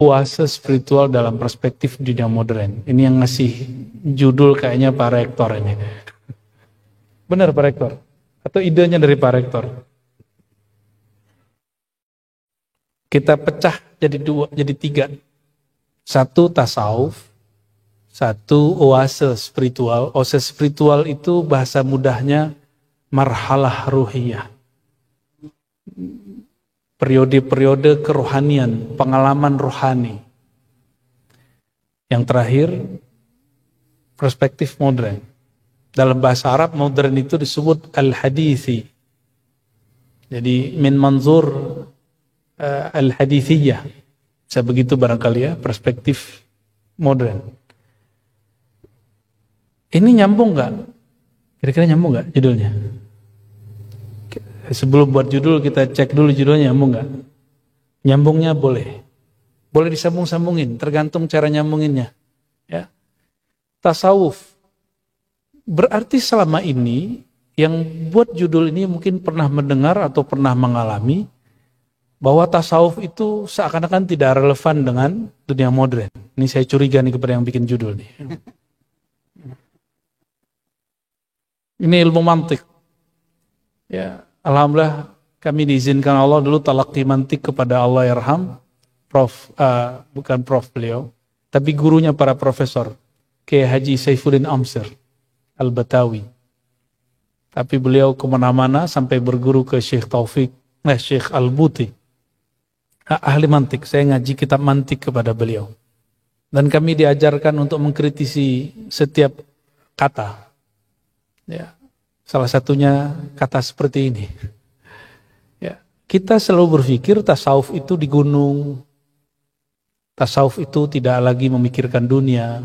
puasa spiritual dalam perspektif dunia modern. Ini yang ngasih judul kayaknya Pak Rektor ini. Benar Pak Rektor? Atau idenya dari Pak Rektor? Kita pecah jadi tiga. Satu tasawuf, satu oase spiritual. Oase spiritual itu bahasa mudahnya marhalah ruhiyah. Periode-periode kerohanian, pengalaman rohani. Yang terakhir, perspektif modern. Dalam bahasa Arab, modern itu disebut al-hadithi. Jadi, min manzur al-hadithiyah. Bisa begitu barangkali ya, perspektif modern. Ini nyambung nggak? Kira-kira nyambung nggak judulnya? Sebelum buat judul kita cek dulu judulnya nyambung nggak? Nyambungnya boleh. Boleh disambung-sambungin, tergantung cara nyambunginnya. Ya. Tasawuf. Berarti selama ini yang buat judul ini mungkin pernah mendengar atau pernah mengalami bahwa tasawuf itu seakan-akan tidak relevan dengan dunia modern. Ini saya curiga nih kepada yang bikin judul nih. Ini ilmu mantik. Ya, alhamdulillah kami diizinkan Allah dulu talaqi mantik kepada Allah yarham. Bukan prof beliau, tapi gurunya para profesor. Kiai Haji Saifuddin Amsir Al-Batawi. Tapi beliau kemana-mana sampai berguru ke Syekh Syekh Al-Buti. Ahli mantik, saya ngaji kitab mantik kepada beliau. Dan kami diajarkan untuk mengkritisi setiap kata. Ya, salah satunya kata seperti ini. Ya, kita selalu berpikir tasawuf itu di gunung. Tasawuf itu tidak lagi memikirkan dunia.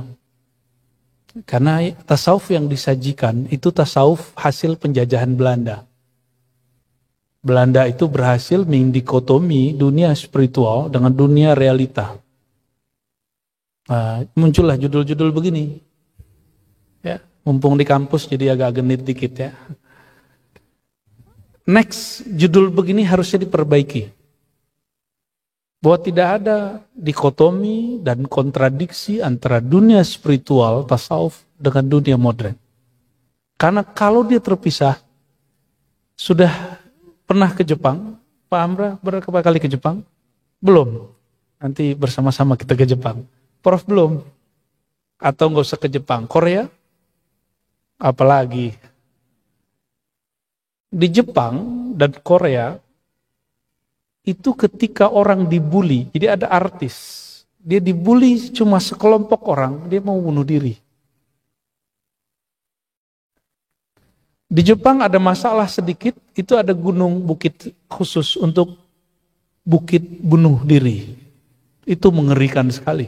Karena tasawuf yang disajikan itu tasawuf hasil penjajahan Belanda. Belanda itu berhasil mendikotomi dunia spiritual dengan dunia realita. Muncullah judul-judul begini. Ya, mumpung di kampus jadi agak genit dikit ya. Next, judul begini harusnya diperbaiki. Bahwa tidak ada dikotomi dan kontradiksi antara dunia spiritual, tasawuf, dengan dunia modern. Karena kalau dia terpisah, sudah pernah ke Jepang? Pak Amra berapa kali ke Jepang? Belum. Nanti bersama-sama kita ke Jepang. Prof belum. Atau nggak usah ke Jepang. Korea? Apalagi. Di Jepang dan Korea, itu ketika orang dibully, jadi ada artis. Dia dibully cuma sekelompok orang, dia mau bunuh diri. Di Jepang ada masalah sedikit, itu ada gunung bukit khusus untuk bukit bunuh diri. Itu mengerikan sekali.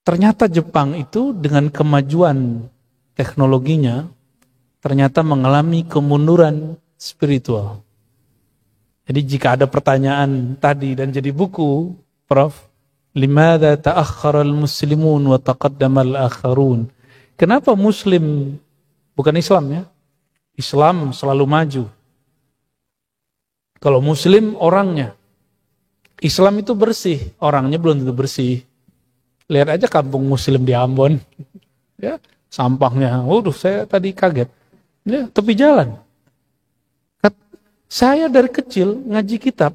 Ternyata Jepang itu dengan kemajuan teknologinya, ternyata mengalami kemunduran spiritual. Jadi jika ada pertanyaan tadi dan jadi buku, Prof, limadha ta'akhkhara al-muslimun wa taqaddama al-akharun? Kenapa Muslim, bukan Islam ya, Islam selalu maju. Kalau Muslim orangnya, Islam itu bersih, orangnya belum tentu bersih. Lihat aja kampung Muslim di Ambon, ya sampahnya, waduh saya tadi kaget, ya tepi jalan. Saya dari kecil ngaji kitab,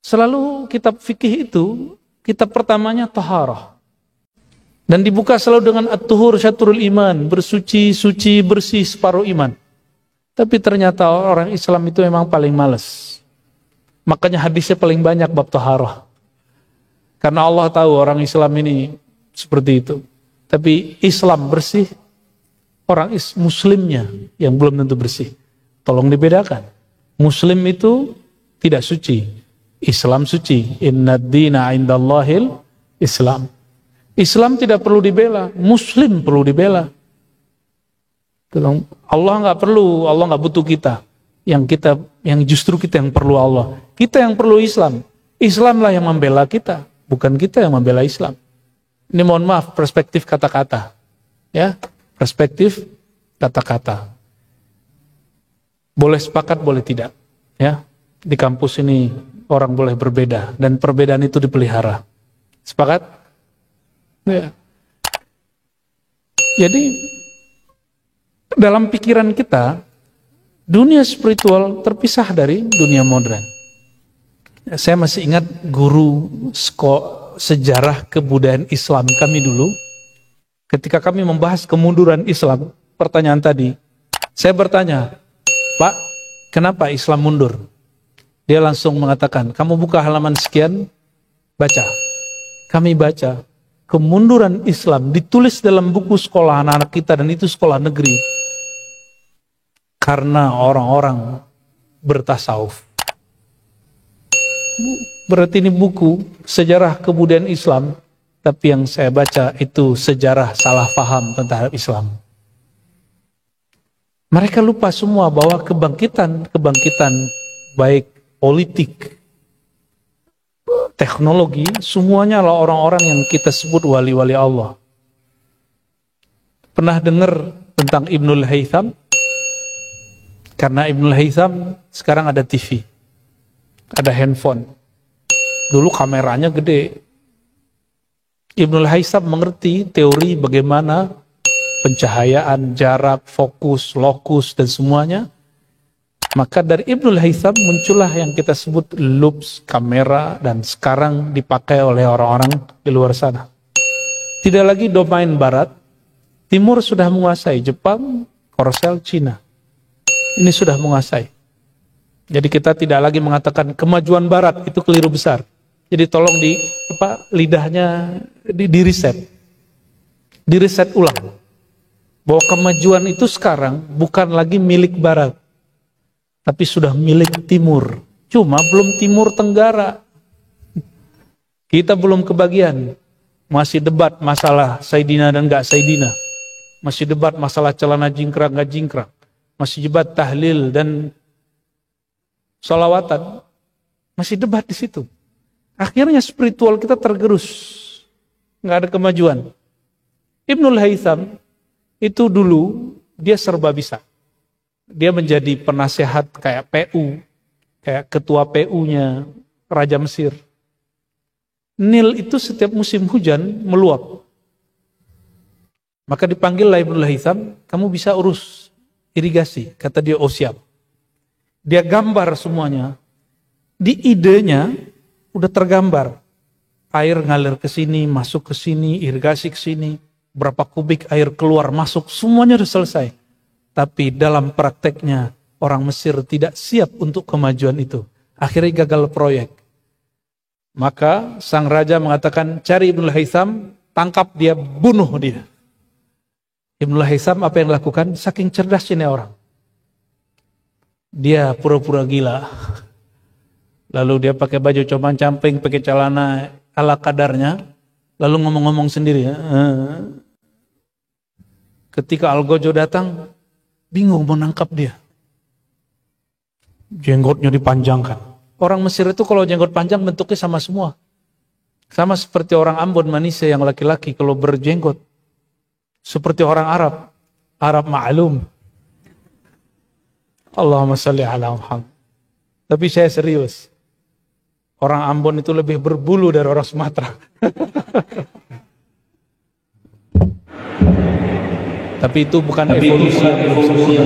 selalu kitab fikih itu, kitab pertamanya taharah. Dan dibuka selalu dengan at-tuhur syatrul iman, bersuci, suci, bersih, separuh iman. Tapi ternyata orang Islam itu memang paling malas. Makanya hadisnya paling banyak bab taharah. Karena Allah tahu orang Islam ini seperti itu. Tapi Islam bersih, orang Muslimnya yang belum tentu bersih. Tolong dibedakan. Muslim itu tidak suci, Islam suci. Inna ad-dina 'indallahil Islam. Islam tidak perlu dibela, Muslim perlu dibela. Allah nggak perlu, Allah nggak butuh kita. Yang justru kita yang perlu Allah. Kita yang perlu Islam. Islamlah yang membela kita, bukan kita yang membela Islam. Ini mohon maaf, perspektif kata-kata, ya, perspektif kata-kata. Boleh sepakat, boleh tidak. Ya, di kampus ini orang boleh berbeda dan perbedaan itu dipelihara. Sepakat? Ya. Jadi dalam pikiran kita, dunia spiritual terpisah dari dunia modern. Saya masih ingat guru sejarah kebudayaan Islam kami dulu, ketika kami membahas kemunduran Islam, pertanyaan tadi, saya bertanya, Pak, kenapa Islam mundur? Dia langsung mengatakan, kamu buka halaman sekian, baca. Kami baca, kemunduran Islam ditulis dalam buku sekolah anak-anak kita, dan itu sekolah negeri. Karena orang-orang bertasawuf. Berarti ini buku sejarah kebudayaan Islam, tapi yang saya baca itu sejarah salah paham tentang Islam. Mereka lupa semua bahwa kebangkitan baik politik, teknologi, semuanya adalah orang-orang yang kita sebut wali-wali Allah. Pernah dengar tentang Ibnul Haytham? Karena Ibnul Haytham sekarang ada TV, ada handphone. Dulu kameranya gede. Ibnul Haytham mengerti teori bagaimana pencahayaan, jarak, fokus, lokus, dan semuanya. Maka dari Ibnul Haytham muncullah yang kita sebut loops, kamera, dan sekarang dipakai oleh orang-orang di luar sana. Tidak lagi domain barat, timur sudah menguasai, Jepang, Korsel, Cina. Ini sudah menguasai. Jadi kita tidak lagi mengatakan kemajuan barat, itu keliru besar. Jadi tolong lidahnya di-reset. Di-reset ulang. Bahwa kemajuan itu sekarang bukan lagi milik barat, tapi sudah milik timur. Cuma belum timur tenggara. Kita belum kebagian. Masih debat masalah Sayyidina dan gak Sayyidina. Masih debat masalah celana jingkrang gak jingkrang. Masih debat tahlil dan sholawatan. Masih debat di situ. Akhirnya spiritual kita tergerus. Gak ada kemajuan. Ibnul Haytham itu dulu dia serba bisa. Dia menjadi penasehat kayak PU, kayak ketua PU-nya Raja Mesir. Nil itu setiap musim hujan meluap. Maka dipanggillah Ibnul Haytham, kamu bisa urus irigasi. Kata dia, oh siap. Dia gambar semuanya. Di idenya udah tergambar. Air ngalir ke sini, masuk ke sini, irigasi ke sini. Berapa kubik air keluar, masuk, semuanya sudah selesai. Tapi dalam prakteknya orang Mesir tidak siap untuk kemajuan itu. Akhirnya gagal proyek. Maka sang raja mengatakan, cari Ibnul Haytham, tangkap dia, bunuh dia. Ibnul Haytham apa yang dilakukan? Saking cerdasnya orang. Dia pura-pura gila. Lalu dia pakai baju comang-camping, pakai celana ala kadarnya. Lalu ngomong-ngomong sendiri. Ketika Algojo datang, bingung mau nangkap dia. Jenggotnya dipanjangkan. Orang Mesir itu kalau jenggot panjang bentuknya sama semua. Sama seperti orang Ambon Manise yang laki-laki kalau berjenggot. Seperti orang Arab. Arab ma'lum. Allahumma salli ala Muhammad. Tapi saya serius. Orang Ambon itu lebih berbulu dari orang Sumatera. Tapi itu bukan evolusi yang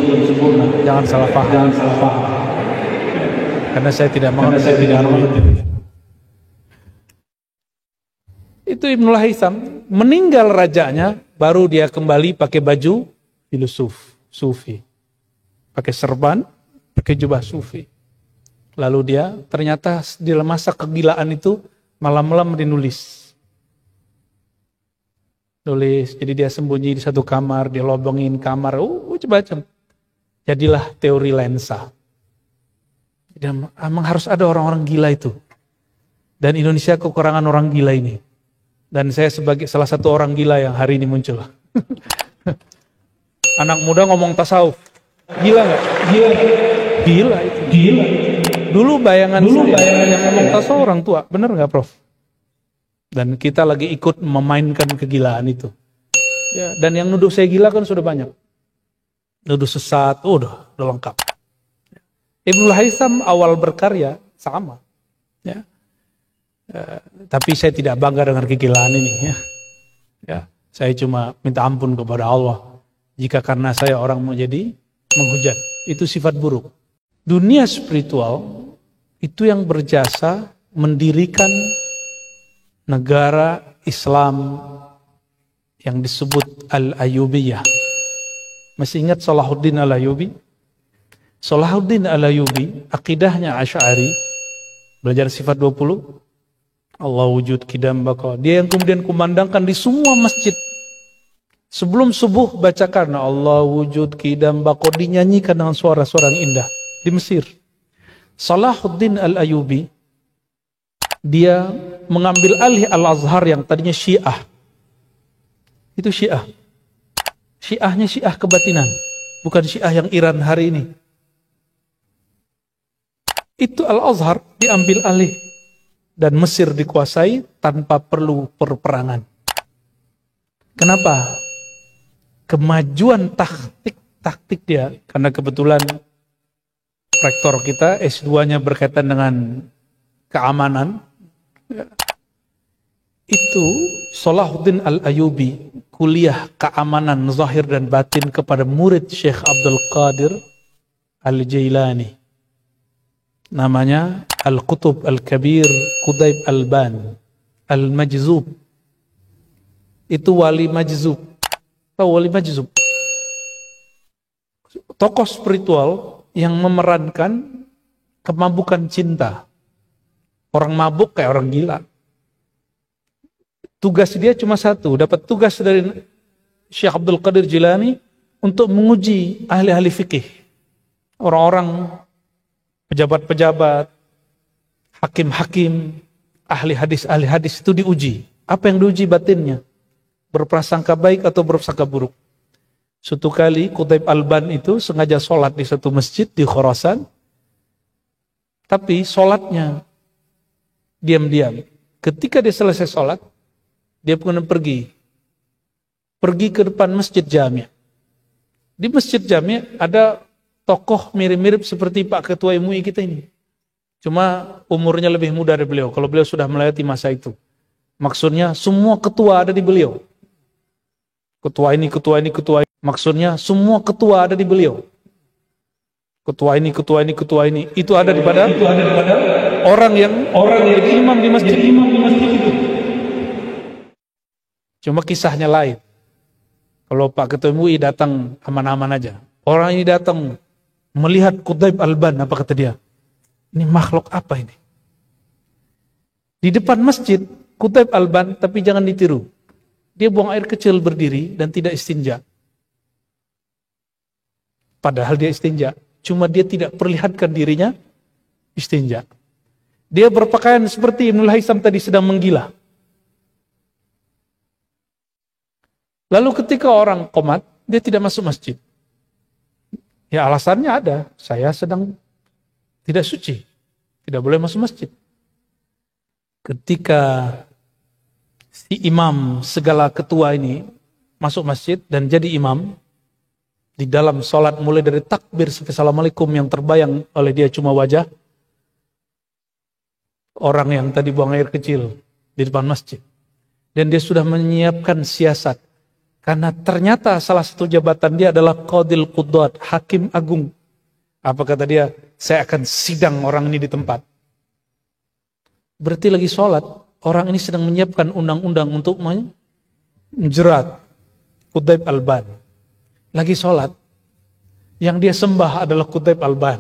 belum sempurna. Jangan salah paham. Karena saya tidak mengerti. Itu Ibnul Haytham meninggal rajanya, baru dia kembali pakai baju filosof, sufi. Pakai serban, pakai jubah sufi. Lalu dia ternyata di masa kegilaan itu malam-malam dinulis. Jadi dia sembunyi di satu kamar, dia lobongin kamar, macam-macam. Jadilah teori lensa. Dan memang harus ada orang-orang gila itu. Dan Indonesia kekurangan orang gila ini. Dan saya sebagai salah satu orang gila yang hari ini muncul. Anak muda ngomong tasawuf. Gila nggak? Gila itu. Gila. Dulu bayangan yang ngomong tasawuf orang tua. Bener nggak, Prof? Dan kita lagi ikut memainkan kegilaan itu. Ya, dan yang nuduh saya gila kan sudah banyak. Nuduh sesat, udah lengkap. Ibnul Haytham awal berkarya sama. Ya. Tapi saya tidak bangga dengan kegilaan ini. Ya. Saya cuma minta ampun kepada Allah jika karena saya orang menjadi menghujat. Itu sifat buruk. Dunia spiritual itu yang berjasa mendirikan negara Islam yang disebut Al-Ayyubiyah. Masih ingat Salahuddin Al-Ayyubi? Salahuddin Al-Ayyubi, akidahnya Asy'ari, belajar sifat 20, Allah wujud kidam baqa. Dia yang kemudian kumandangkan di semua masjid. Sebelum subuh bacakan Allah wujud kidam baqa, dinyanyikan dengan suara-suara yang indah di Mesir. Salahuddin Al-Ayyubi, dia mengambil alih Al-Azhar yang tadinya Syiah. Itu Syiah. Syiahnya Syiah kebatinan, bukan Syiah yang Iran hari ini. Itu Al-Azhar diambil alih dan Mesir dikuasai tanpa perlu perperangan. Kenapa? Kemajuan taktik dia, karena kebetulan rektor kita S2-nya berkaitan dengan keamanan. Itu Salahuddin Al-Ayyubi kuliah keamanan zahir dan batin kepada murid Syekh Abdul Qadir Al-Jailani. Namanya Al-Qutub Al-Kabir Qudayb Al-Ban Al-Majzub. Itu wali Majzub. Tahu wali Majzub? Tokoh spiritual yang memerankan kemabukan cinta. Orang mabuk kayak orang gila. Tugas dia cuma satu, dapat tugas dari Syekh Abdul Qadir Jilani untuk menguji ahli-ahli fikih. Orang-orang, pejabat-pejabat, hakim-hakim, ahli hadis itu diuji. Apa yang diuji batinnya? Berprasangka baik atau berprasangka buruk. Suatu kali Qutayb Al-Ban itu sengaja sholat di satu masjid di Khurasan, tapi sholatnya diam-diam. Ketika dia selesai sholat, dia kemudian pergi ke depan Masjid Jami'. Di Masjid Jami' ada tokoh mirip-mirip seperti Pak Ketua MUI kita ini. Cuma umurnya lebih muda dari beliau, kalau beliau sudah melewati masa itu. Maksudnya semua ketua ada di beliau. Ketua ini. Maksudnya semua ketua ada di beliau. Ketua ini. Itu ada di pada orang yang jadi imam di masjid itu. Cuma kisahnya lain. Kalau Pak Ketua MUI datang aman-aman aja. Orang ini datang melihat Qutayb Al-Ban, apa kata dia? Ini makhluk apa ini? Di depan masjid, Qutayb Al-Ban, tapi jangan ditiru. Dia buang air kecil berdiri dan tidak istinja. Padahal dia istinja. Cuma dia tidak perlihatkan dirinya istinja. Dia berpakaian seperti Ibnul Haitham tadi sedang menggila. Lalu ketika orang qomat, dia tidak masuk masjid. Ya alasannya ada, saya sedang tidak suci, tidak boleh masuk masjid. Ketika si imam segala ketua ini masuk masjid dan jadi imam, di dalam sholat mulai dari takbir sampai assalamualaikum yang terbayang oleh dia cuma wajah orang yang tadi buang air kecil di depan masjid. Dan dia sudah menyiapkan siasat. Karena ternyata salah satu jabatan dia adalah Qadil Qudat, Hakim Agung. Apa kata dia? Saya akan sidang orang ini di tempat. Berarti lagi sholat, orang ini sedang menyiapkan undang-undang untuk menjerat Qutayb Al-Ban. Lagi sholat, yang dia sembah adalah Qutayb Al-Ban.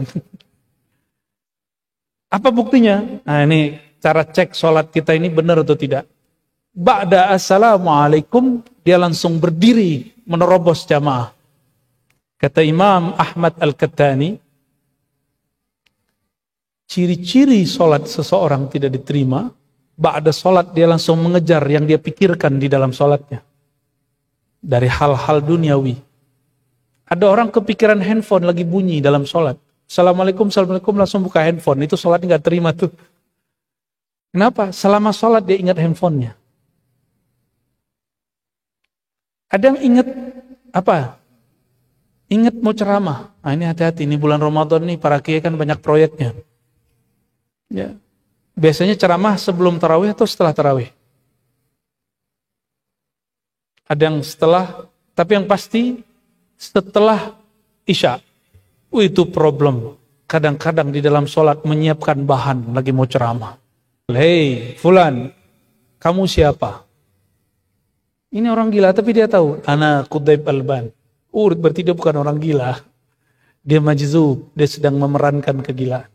Apa buktinya? Nah ini cara cek sholat kita ini benar atau tidak. Ba'da assalamualaikum, dia langsung berdiri menerobos jamaah. Kata Imam Ahmad Al-Kattani, ciri-ciri sholat seseorang tidak diterima, ba'da sholat dia langsung mengejar yang dia pikirkan di dalam sholatnya. Dari hal-hal duniawi. Ada orang kepikiran handphone lagi bunyi dalam sholat. Assalamualaikum langsung buka handphone. Itu sholat nggak terima tuh. Kenapa? Selama sholat dia ingat handphonenya. Ada yang ingat apa? Ingat mau ceramah. Nah ini hati-hati, ini bulan Ramadan nih para kiai kan banyak proyeknya. Ya. Biasanya ceramah sebelum tarawih atau setelah tarawih? Ada yang setelah, tapi yang pasti setelah Isya. Itu problem. Kadang-kadang di dalam sholat menyiapkan bahan lagi mau ceramah. Hei, Fulan, kamu siapa? Ini orang gila, tapi dia tahu. Ana Qudaib Alban. Berarti dia bukan orang gila. Dia majzub, dia sedang memerankan kegilaan.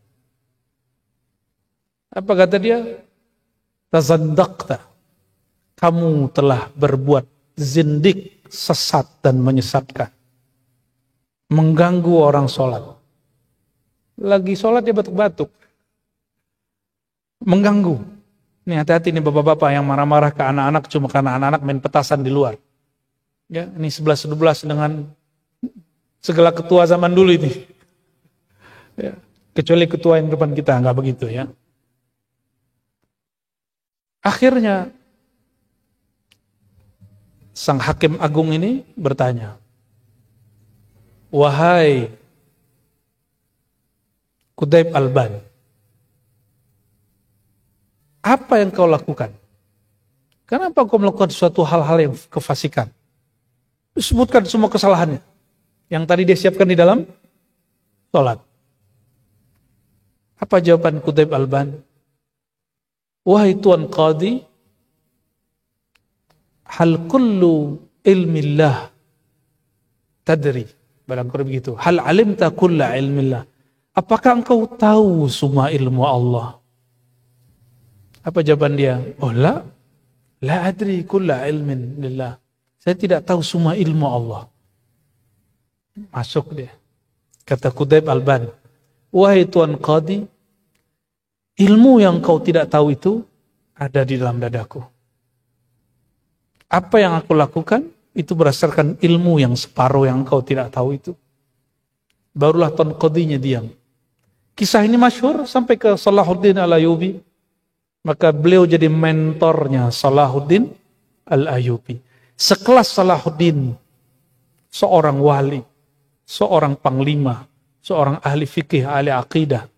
Apa kata dia? Tazandaqta. Kamu telah berbuat zindik, sesat dan menyesatkan. Mengganggu orang sholat. Lagi sholat dia batuk-batuk. Mengganggu. Nih hati-hati nih bapak-bapak yang marah-marah ke anak-anak cuma karena anak-anak main petasan di luar. Ya, ini 11-12 dengan segala ketua zaman dulu ini. Ya, kecuali ketua yang depan kita, nggak begitu ya. Akhirnya sang hakim agung ini bertanya, wahai Qudaib Alban, apa yang kau lakukan? Kenapa kau melakukan suatu hal-hal yang kefasikan? Sebutkan semua kesalahannya yang tadi dia siapkan di dalam sholat. Apa jawaban Qudaib Alban? Wahai Tuan Qadi, hal kullu ilmillah tadri. Barangkali begitu. Hal alimta kulla ilmillah. Apakah engkau tahu semua ilmu Allah? Apa jawaban dia? Oh la adri kulla ilmin lillah. Saya tidak tahu semua ilmu Allah. Masuk dia. Kata Qudaib Alban, wahai Tuan Qadi, ilmu yang kau tidak tahu itu ada di dalam dadaku. Apa yang aku lakukan itu berdasarkan ilmu yang separuh yang kau tidak tahu itu. Barulah Tuan Qadinya diam. Kisah ini masyhur sampai ke Salahuddin Al-Ayyubi. Maka beliau jadi mentornya Salahuddin Al-Ayyubi. Sekelas Salahuddin, seorang wali, seorang panglima, seorang ahli fikih, ahli akidah,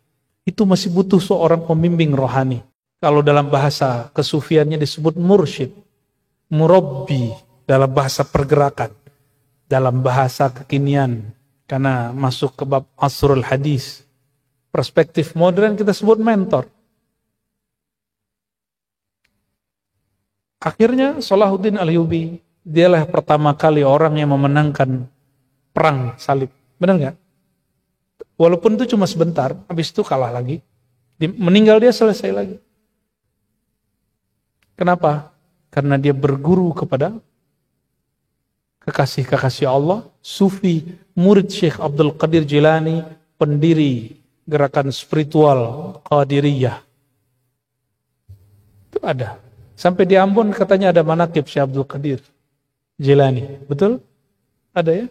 itu masih butuh seorang pembimbing rohani. Kalau dalam bahasa kesufiannya disebut mursyid, murabbi dalam bahasa pergerakan, dalam bahasa kekinian, karena masuk ke bab asrul hadis, perspektif modern kita sebut mentor. Akhirnya Salahuddin Al-Ayyubi, dialah pertama kali orang yang memenangkan perang salib. Benar nggak? Walaupun itu cuma sebentar, habis itu kalah lagi. Meninggal dia selesai lagi. Kenapa? Karena dia berguru kepada kekasih-kekasih Allah, Sufi, murid Syekh Abdul Qadir Jilani, pendiri gerakan spiritual Qadiriyah. Itu ada. Sampai di Ambon katanya ada manaqib Syekh Abdul Qadir Jilani. Betul? Ada ya?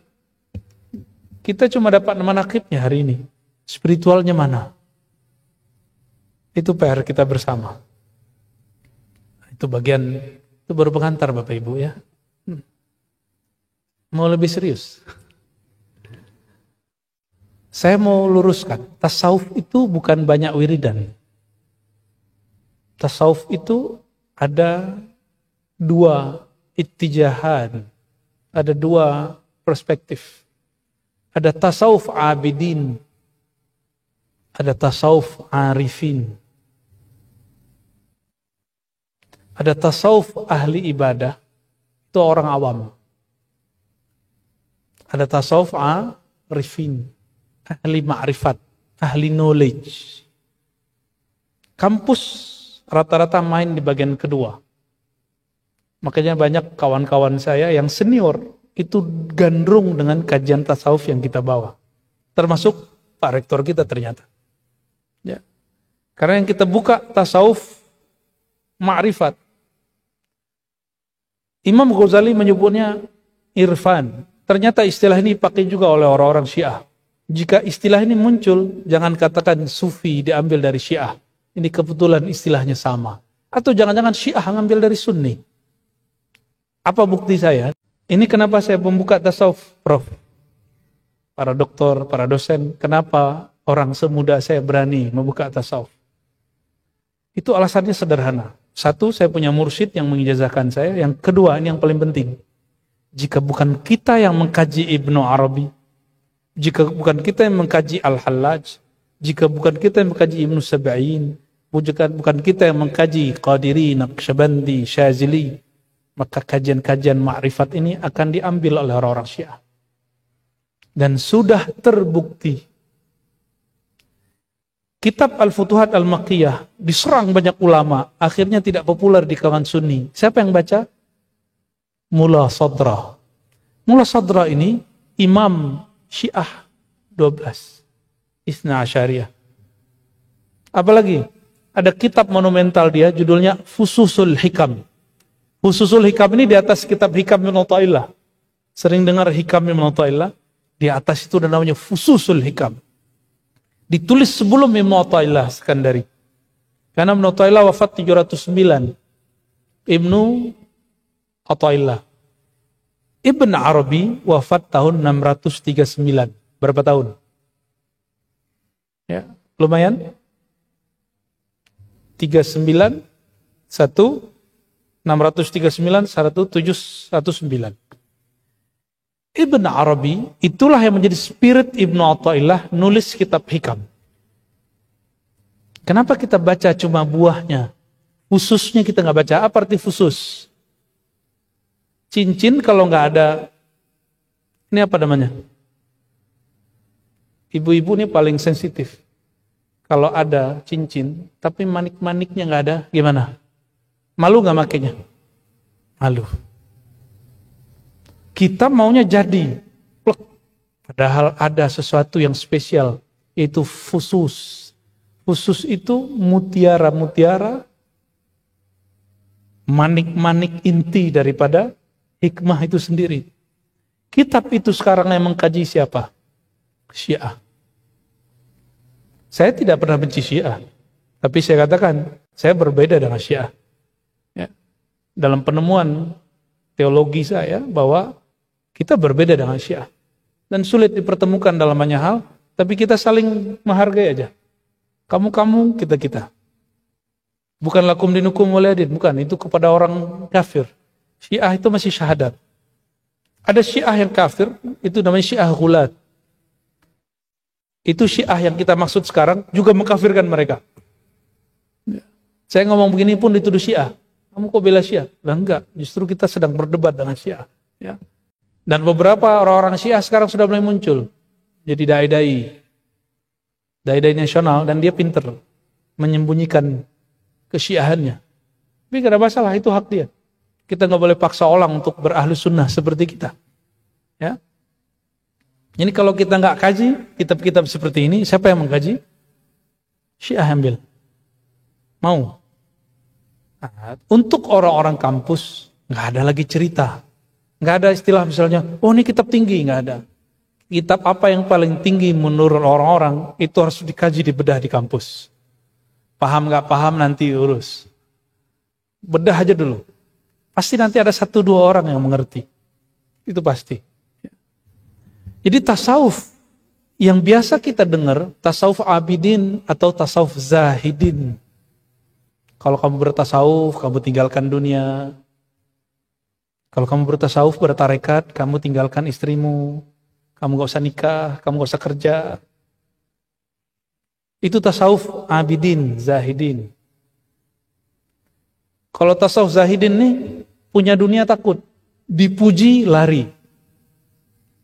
Kita cuma dapat manaqibnya hari ini. Spiritualnya mana? Itu PR kita bersama. Itu bagian, itu baru pengantar Bapak Ibu ya. Mau lebih serius? Saya mau luruskan. Tasawuf itu bukan banyak wiridan. Tasawuf itu ada dua ittijahan, ada dua perspektif. Ada tasawuf abidin, ada tasawuf arifin. Ada tasawuf ahli ibadah, itu orang awam. Ada tasawuf arifin, ahli ma'rifat, ahli knowledge. Kampus rata-rata main di bagian kedua. Makanya banyak kawan-kawan saya yang senior itu gandrung dengan kajian tasawuf yang kita bawa. Termasuk Pak Rektor kita ternyata. Ya. Karena yang kita buka tasawuf ma'rifat. Imam Ghazali menyebutnya irfan. Ternyata istilah ini dipakai juga oleh orang-orang Syiah. Jika istilah ini muncul, jangan katakan Sufi diambil dari Syiah. Ini kebetulan istilahnya sama. Atau jangan-jangan Syiah ngambil dari Sunni. Apa bukti saya? Ini kenapa saya membuka tasawuf, Prof. Para doktor, para dosen, kenapa orang semuda saya berani membuka tasawuf? Itu alasannya sederhana. Satu, saya punya mursyid yang mengijazahkan saya. Yang kedua, ini yang paling penting. Jika bukan kita yang mengkaji Ibnu Arabi, jika bukan kita yang mengkaji Al-Hallaj, jika bukan kita yang mengkaji Ibnu Sab'in, bukan kita yang mengkaji Qadiri, Naqsyabandi, Syazili, maka kajian-kajian ma'rifat ini akan diambil oleh orang-orang Syiah. Dan sudah terbukti. Kitab Al-Futuhat Al-Makkiyah diserang banyak ulama, akhirnya tidak populer di kalangan Sunni. Siapa yang baca? Mullah Sadra. Mullah Sadra ini imam Syiah 12. Isna Asyariyah. Apalagi? Ada kitab monumental dia, judulnya Fususul Hikam. Fususul Hikam ini di atas kitab Hikam Ibn Athaillah. Sering dengar Hikam Ibn Athaillah? Di atas itu ada namanya Fususul Hikam. Ditulis sebelum Ibn Athaillah Sekandari. Karena Ibn Athaillah wafat 709. Ibnu Athaillah. Ibn Arabi wafat tahun 639. Berapa tahun? Ya, lumayan. 39, 1, 639, 1719. Ibn Arabi, itulah yang menjadi spirit Ibn Athaillah nulis kitab Hikam. Kenapa kita baca cuma buahnya? Fususnya kita nggak baca. Apa arti fusus? Cincin kalau nggak ada, ini apa namanya? Ibu-ibu ini paling sensitif. Kalau ada cincin, tapi manik-maniknya nggak ada, gimana? Malu nggak makainya? Malu. Kita maunya jadi, plek. Padahal ada sesuatu yang spesial, yaitu fusus. Fusus itu mutiara-mutiara, manik-manik inti daripada hikmah itu sendiri. Kitab itu sekarang yang mengkaji siapa? Syiah. Saya tidak pernah benci Syiah, tapi saya katakan, saya berbeda dengan Syiah. Ya. Dalam penemuan teologi saya, bahwa kita berbeda dengan Syiah. Dan sulit dipertemukan dalam banyak hal, tapi kita saling menghargai aja. Kamu-kamu, kita-kita. Bukan lakum dinukum waliyadin, bukan. Itu kepada orang kafir. Syiah itu masih syahadat. Ada Syiah yang kafir, itu namanya Syiah Ghulat. Itu Syiah yang kita maksud sekarang, juga mengkafirkan mereka. Saya ngomong begini pun dituduh Syiah. Kamu kok bela Syiah? Lah enggak, justru kita sedang berdebat dengan Syiah. Ya. Dan beberapa orang-orang Syiah sekarang sudah mulai muncul. Jadi dai-dai nasional, dan dia pinter menyembunyikan kesyiahannya. Tapi gak ada masalah, itu hak dia. Kita gak boleh paksa orang untuk berahlus sunnah seperti kita. Ya. Ini kalau kita gak kaji kitab-kitab seperti ini, siapa yang mengkaji? Syiah ambil. Mau. Nah, untuk orang-orang kampus, gak ada lagi cerita. Nggak ada istilah misalnya, oh ini kitab tinggi, nggak ada. Kitab apa yang paling tinggi menurut orang-orang, itu harus dikaji, dibedah di kampus. Paham nggak paham nanti urus. Bedah aja dulu. Pasti nanti ada 1-2 orang yang mengerti. Itu pasti. Jadi tasawuf yang biasa kita dengar, tasawuf abidin atau tasawuf zahidin. Kalau kamu bertasawuf, kamu tinggalkan dunia. Kalau kamu bertasawuf, bertarekat, kamu tinggalkan istrimu, kamu gak usah nikah, kamu gak usah kerja. Itu tasawuf abidin, zahidin. Kalau tasawuf zahidin nih, punya dunia takut, dipuji lari.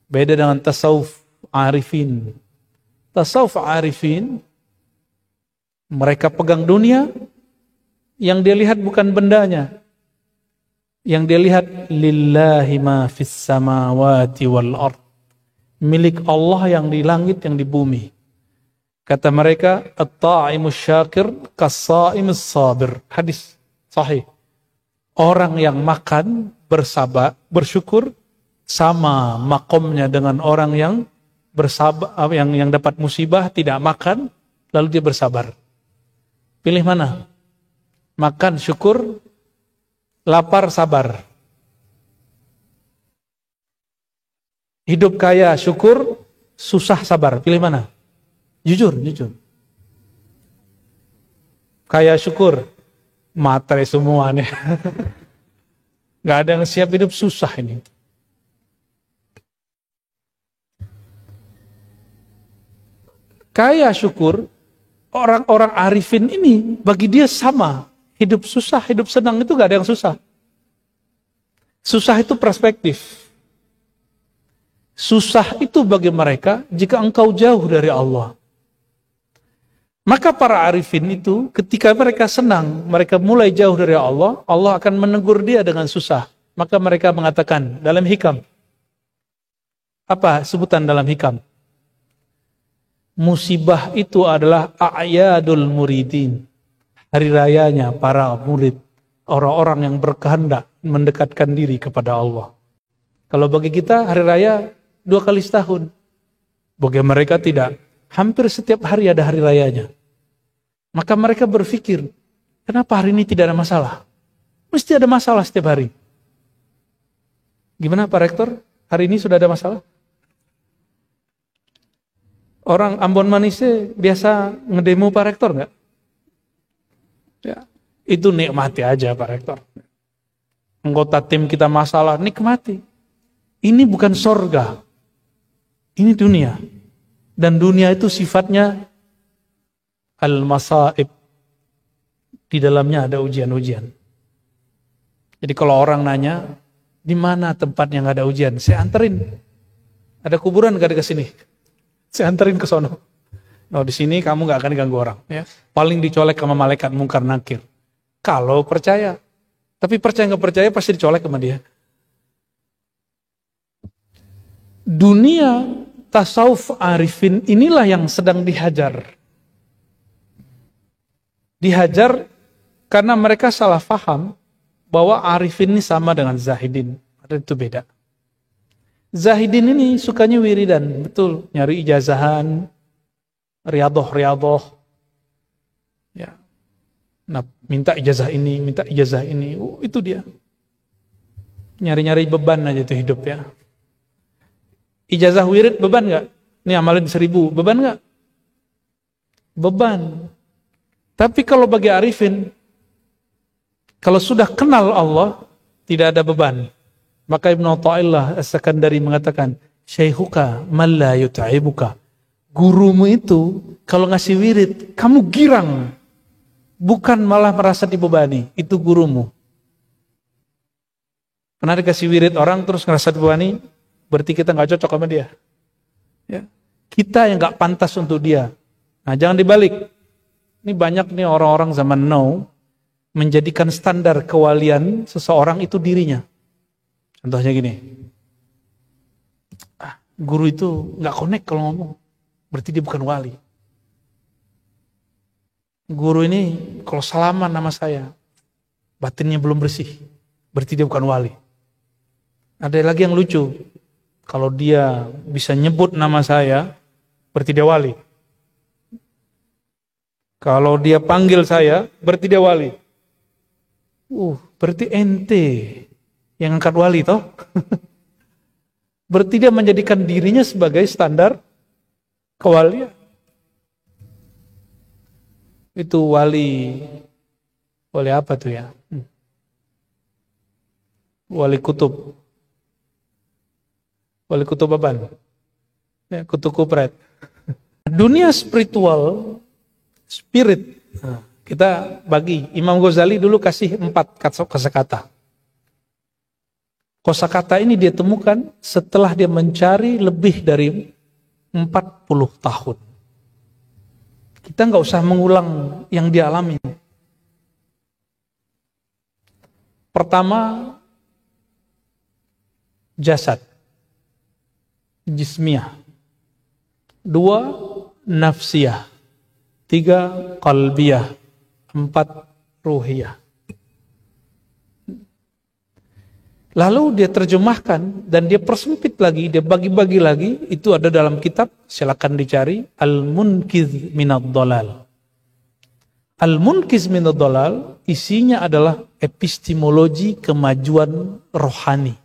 Beda dengan tasawuf arifin. Tasawuf arifin, mereka pegang dunia, yang dia lihat bukan bendanya. Yang dia lihat, lillahi ma fis samawati wal ard. Milik Allah yang di langit, yang di bumi. Kata mereka, at-ta'imus syakir kas-sa'imus sabir. Hadis sahih. Orang yang makan bersabar, bersyukur, sama makomnya dengan orang yang bersabar, yang dapat musibah, tidak makan, lalu dia bersabar. Pilih mana? Makan, syukur, lapar, sabar. Hidup kaya, syukur, susah, sabar. Pilih mana? Jujur, jujur. Kaya syukur, materi semua nih. Gak ada yang siap hidup susah ini. Kaya syukur, orang-orang arifin ini bagi dia sama. Hidup susah, hidup senang itu gak ada yang susah. Susah itu perspektif. Susah itu bagi mereka jika engkau jauh dari Allah. Maka para arifin itu ketika mereka senang, mereka mulai jauh dari Allah, Allah akan menegur dia dengan susah. Maka mereka mengatakan dalam hikam. Apa sebutan dalam hikam? Musibah itu adalah a'yadul muridin. Hari rayanya para murid. Orang-orang yang berkehendak mendekatkan diri kepada Allah. Kalau bagi kita hari raya 2 kali setahun. Bagi mereka tidak. Hampir setiap hari ada hari rayanya. Maka mereka berpikir, kenapa hari ini tidak ada masalah? Mesti ada masalah setiap hari. Gimana Pak Rektor? Hari ini sudah ada masalah? Orang Ambon Manise biasa ngedemo Pak Rektor nggak? Ya, itu nikmati aja Pak Rektor. Anggota tim kita masalah, nikmati. Ini bukan sorga. Ini dunia. Dan dunia itu sifatnya al-masaib. Di dalamnya ada ujian-ujian. Jadi kalau orang nanya, di mana tempat yang ada ujian? Saya anterin. Ada kuburan gak di sini? Saya anterin ke sono. No, di sini kamu gak akan diganggu orang. Ya. Paling dicolek sama malaikat mungkar nakir. Kalau percaya. Tapi percaya gak percaya pasti dicolek sama dia. Dunia tasawuf arifin inilah yang sedang dihajar. Dihajar karena mereka salah faham bahwa arifin ini sama dengan zahidin. Padahal itu beda. Zahidin ini sukanya wiridan, betul. Nyari ijazahan, riadoh. Ya. Nah, minta ijazah ini, minta ijazah ini. Itu dia. Nyari-nyari beban aja itu hidup ya. Ijazah wirid beban gak? Ini amalin 1000, beban gak? Beban. Tapi kalau bagi arifin, kalau sudah kenal Allah, tidak ada beban. Maka Ibnu Athaillah As-Sakandari mengatakan, Syaikhuka man la yut'ibuka. Gurumu itu, kalau ngasih wirid, kamu girang. Bukan malah merasa dibebani. Itu gurumu. Pernah dikasih wirid orang terus ngerasa dibebani? Berarti kita gak cocok sama dia. Ya. Kita yang gak pantas untuk dia. Nah jangan dibalik. Ini banyak nih orang-orang zaman now menjadikan standar kewalian seseorang itu dirinya. Contohnya gini. Guru itu gak connect kalau ngomong. Berarti dia bukan wali. Guru ini kalau salaman nama saya, batinnya belum bersih. Berarti dia bukan wali. Ada lagi yang lucu. Kalau dia bisa nyebut nama saya, berarti dia wali. Kalau dia panggil saya, berarti dia wali. Berarti ente yang angkat wali toh? Berarti dia menjadikan dirinya sebagai standar kewalian. Itu wali apa tuh ya? Wali kutub. Wali kutub apaan? Ya, kutub kupret. Dunia spiritual, spirit. Nah, kita bagi. Imam Ghazali dulu kasih 4 kosakata. Kosakata ini dia temukan setelah dia mencari lebih dari 40 tahun. Kita nggak usah mengulang yang dia alami. Pertama, jasad. Jismiyah. 2, nafsiyah. 3, qalbiyah. 4, ruhiyah. Lalu dia terjemahkan dan dia persempit lagi, dia bagi-bagi lagi. Itu ada dalam kitab, silakan dicari, Al-Munkiz Minad Dhalal. Al-Munkiz Minad Dhalal isinya adalah epistemologi kemajuan rohani.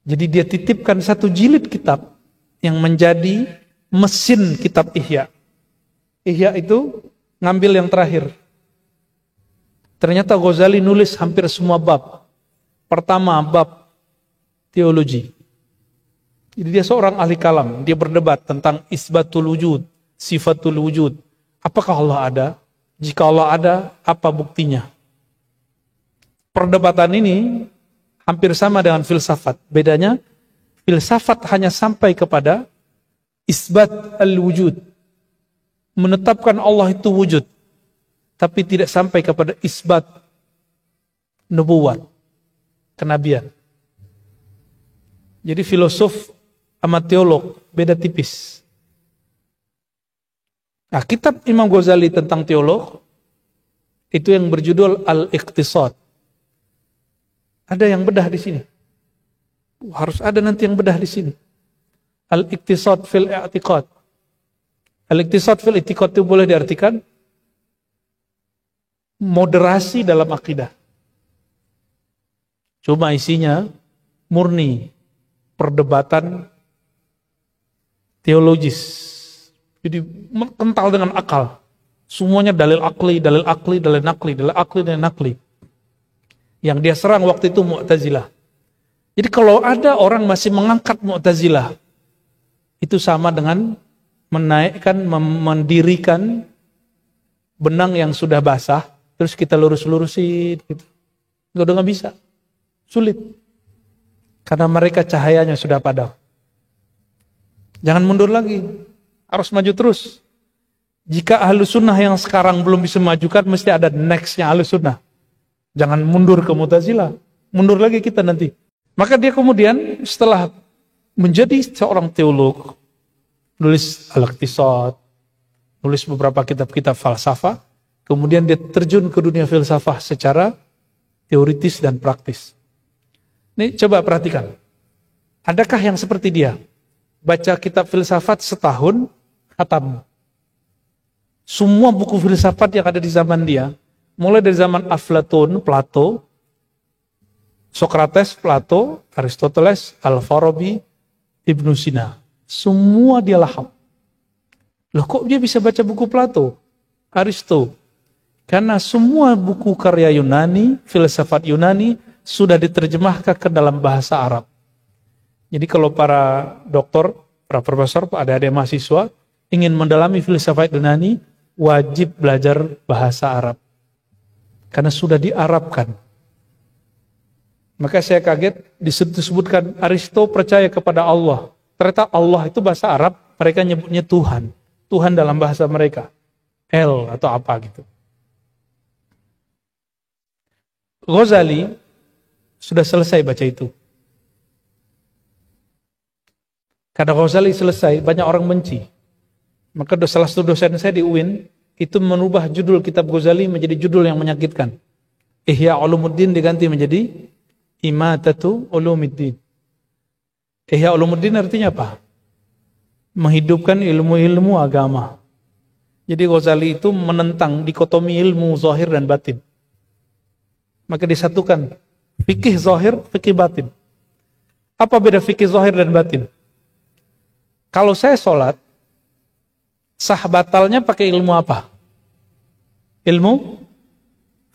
Jadi dia titipkan 1 jilid kitab yang menjadi mesin kitab Ihya. Ihya itu ngambil yang terakhir. Ternyata Ghazali nulis hampir semua bab. Pertama, bab teologi. Jadi dia seorang ahli kalam. Dia berdebat tentang isbatul wujud, sifatul wujud. Apakah Allah ada? Jika Allah ada, apa buktinya? Perdebatan ini hampir sama dengan filsafat. Bedanya, filsafat hanya sampai kepada isbat al-wujud. Menetapkan Allah itu wujud. Tapi tidak sampai kepada isbat nubuwat, kenabian. Jadi filosof sama teolog beda tipis. Nah, kitab Imam Ghazali tentang teolog itu yang berjudul Al-Iqtisad. Ada yang bedah di sini. Harus ada nanti yang bedah di sini. Al-Iqtisad fil i'tiqad. Al-Iqtisad fil i'tiqad itu boleh diartikan moderasi dalam akidah. Cuma isinya murni perdebatan teologis. Jadi kental dengan akal. Semuanya dalil akli, dalil akli, dalil nakli, dalil akli, dalil nakli. Yang dia serang waktu itu Mu'tazilah. Jadi kalau ada orang masih mengangkat Mu'tazilah, itu sama dengan menaikkan, mendirikan benang yang sudah basah, terus kita lurus-lurusin gitu. Udah nggak bisa. Sulit. Karena mereka cahayanya sudah padam. Jangan mundur lagi. Harus maju terus. Jika ahlu sunnah yang sekarang belum bisa majukan, mesti ada nextnya ahlu sunnah. Jangan mundur ke Mu'tazilah. Mundur lagi kita nanti. Maka dia kemudian setelah menjadi seorang teolog, nulis Al-Iqtisad, nulis beberapa kitab-kitab falsafah, kemudian dia terjun ke dunia filsafah secara teoritis dan praktis. Ini coba perhatikan. Adakah yang seperti dia? Baca kitab filsafat setahun, khatam. Semua buku filsafat yang ada di zaman dia, mulai dari zaman Aflatun, Plato, Socrates, Plato, Aristoteles, Al-Farabi, Ibnu Sina. Semua dia lahap. Loh kok dia bisa baca buku Plato, Aristo? Karena semua buku karya Yunani, filsafat Yunani, sudah diterjemahkan ke dalam bahasa Arab. Jadi kalau para doktor, para profesor, ada mahasiswa, ingin mendalami filsafat Yunani, wajib belajar bahasa Arab. Karena sudah diarabkan. Maka saya kaget disebutkan Aristo percaya kepada Allah. Ternyata Allah itu bahasa Arab, mereka nyebutnya Tuhan. Tuhan dalam bahasa mereka. El atau apa gitu. Ghazali sudah selesai baca itu. Karena Ghazali selesai, banyak orang benci. Maka salah satu dosen saya di UIN, itu merubah judul kitab Ghazali menjadi judul yang menyakitkan. Ihya Ulumuddin diganti menjadi Imatatu Ulumuddin. Ihya Ulumuddin artinya apa? Menghidupkan ilmu-ilmu agama. Jadi Ghazali itu menentang dikotomi ilmu zahir dan batin. Maka disatukan fikih zahir, fikih batin. Apa beda fikih zahir dan batin? Kalau saya sholat, sah batalnya pakai ilmu apa? Ilmu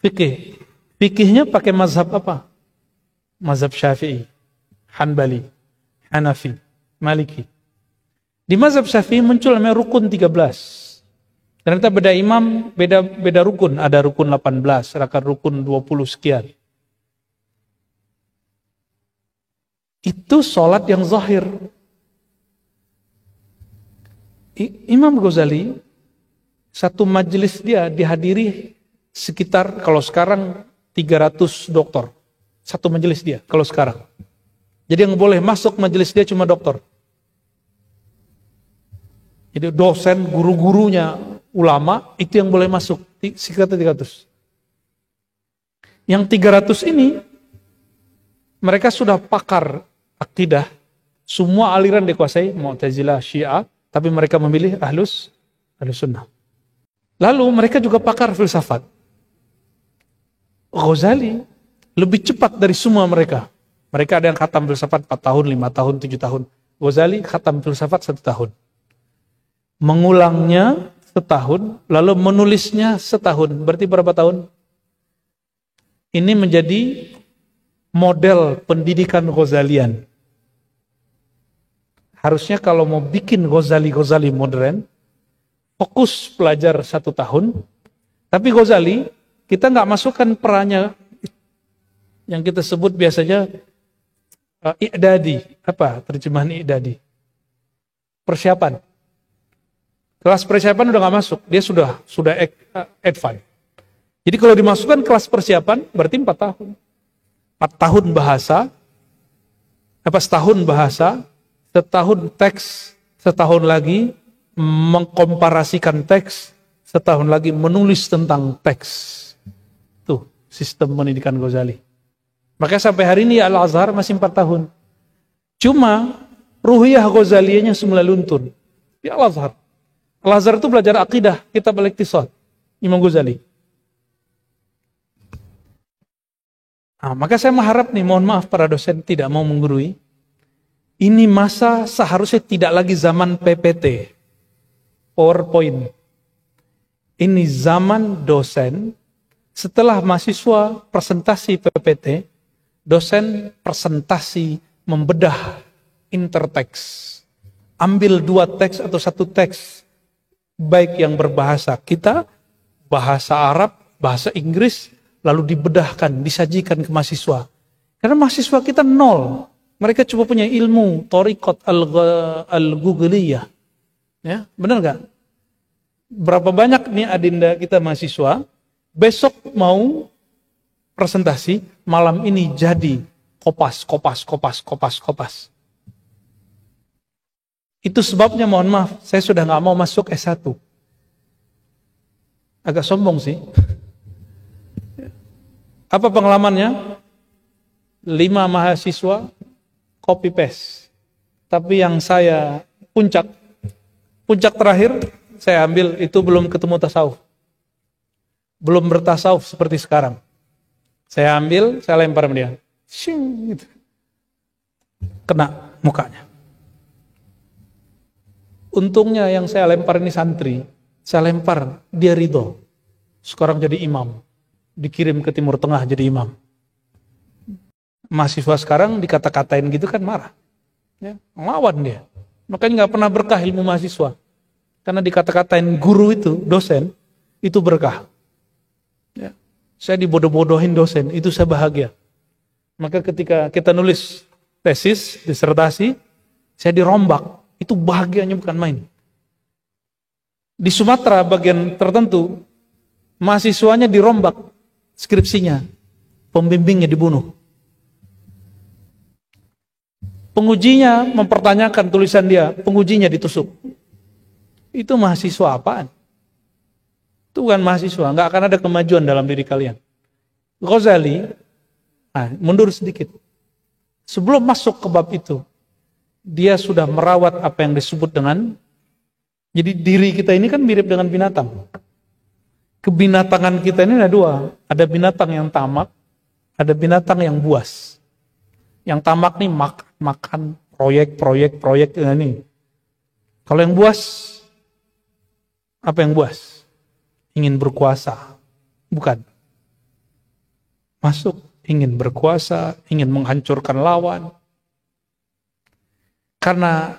fikih. Fikihnya pakai mazhab apa? Mazhab Syafi'i, Hanbali, Hanafi, Maliki. Di mazhab Syafi'i muncul namanya rukun 13. Ternyata beda imam, beda rukun. Ada rukun 18, ada rukun 20 sekian. Itu sholat yang zahir. Imam Ghazali, satu majelis dia dihadiri sekitar, kalau sekarang 300 dokter. Satu majelis dia, kalau sekarang. Jadi yang boleh masuk majelis dia cuma dokter. Jadi dosen, guru-gurunya, ulama, itu yang boleh masuk. Sekitar 300. Yang 300 ini, mereka sudah pakar akidah. Semua aliran dikuasai, Mu'tazilah, Syiah, tapi mereka memilih ahlus sunnah. Lalu mereka juga pakar filsafat. Ghazali lebih cepat dari semua mereka. Mereka ada yang khatam filsafat 4 tahun, 5 tahun, 7 tahun. Ghazali khatam filsafat 1 tahun. Mengulangnya setahun, lalu menulisnya setahun. Berarti berapa tahun? Ini menjadi model pendidikan Ghazalian. Harusnya kalau mau bikin Ghazali modern, fokus belajar 1 tahun. Tapi Ghazali, kita nggak masukkan perannya yang kita sebut biasanya i'dadi. Apa terjemahan i'dadi? Persiapan. Kelas persiapan udah nggak masuk, dia sudah advance. Jadi kalau dimasukkan kelas persiapan, berarti 4 tahun. 4 tahun bahasa, setahun bahasa, setahun teks, setahun lagi mengkomparasikan teks, setahun lagi menulis tentang teks. Tuh, sistem pendidikan Ghazali. Makanya sampai hari ini Al-Azhar masih 4 tahun. Cuma ruhiyah Ghazaliyahnya semula luntur. Di Al-Azhar. Al-Azhar itu belajar akidah, kitab al-Iqtisad, Imam Ghazali. Nah, maka saya mengharap nih, mohon maaf para dosen tidak mau menggurui. Ini masa seharusnya tidak lagi zaman PPT, PowerPoint. Ini zaman dosen, setelah mahasiswa presentasi PPT, dosen presentasi membedah interteks. Ambil 2 teks atau 1 teks, baik yang berbahasa kita, bahasa Arab, bahasa Inggris, lalu dibedahkan, disajikan ke mahasiswa. Karena mahasiswa kita 0. Mereka cuma punya ilmu Thariqat al-Gughliyah. Ya, benar gak? Berapa banyak nih adinda kita mahasiswa, besok mau presentasi, malam ini jadi kopas. Itu sebabnya mohon maaf, saya sudah gak mau masuk S1. Agak sombong sih. Apa pengalamannya? 5 mahasiswa copy paste. Tapi yang saya puncak terakhir saya ambil itu belum ketemu tasawuf. Belum bertasawuf seperti sekarang. Saya ambil, saya lempar sama dia. Shing, gitu. Kena mukanya. Untungnya yang saya lempar ini santri. Saya lempar, dia ridho. Sekarang jadi imam. Dikirim ke Timur Tengah jadi imam. Mahasiswa sekarang dikata-katain gitu kan marah. Ya, ngelawan dia. Makanya nggak pernah berkah ilmu mahasiswa. Karena dikata-katain guru itu, dosen, itu berkah. Ya. Saya dibodoh-bodohin dosen, itu saya bahagia. Maka ketika kita nulis tesis, disertasi, saya dirombak. Itu bahagianya bukan main. Di Sumatera bagian tertentu, mahasiswanya dirombak skripsinya, pembimbingnya dibunuh. Pengujinya mempertanyakan tulisan dia, pengujinya ditusuk. Itu mahasiswa apaan? Itu bukan mahasiswa, nggak akan ada kemajuan dalam diri kalian. Ghazali, mundur sedikit. Sebelum masuk ke bab itu, dia sudah merawat apa yang disebut dengan, jadi diri kita ini kan mirip dengan binatang. Kebinatangan kita ini ada 2. Ada binatang yang tamak, ada binatang yang buas. Yang tamak nih makan proyek ini. Kalau yang buas, apa yang buas? Ingin berkuasa. Bukan. Masuk, ingin berkuasa, ingin menghancurkan lawan. Karena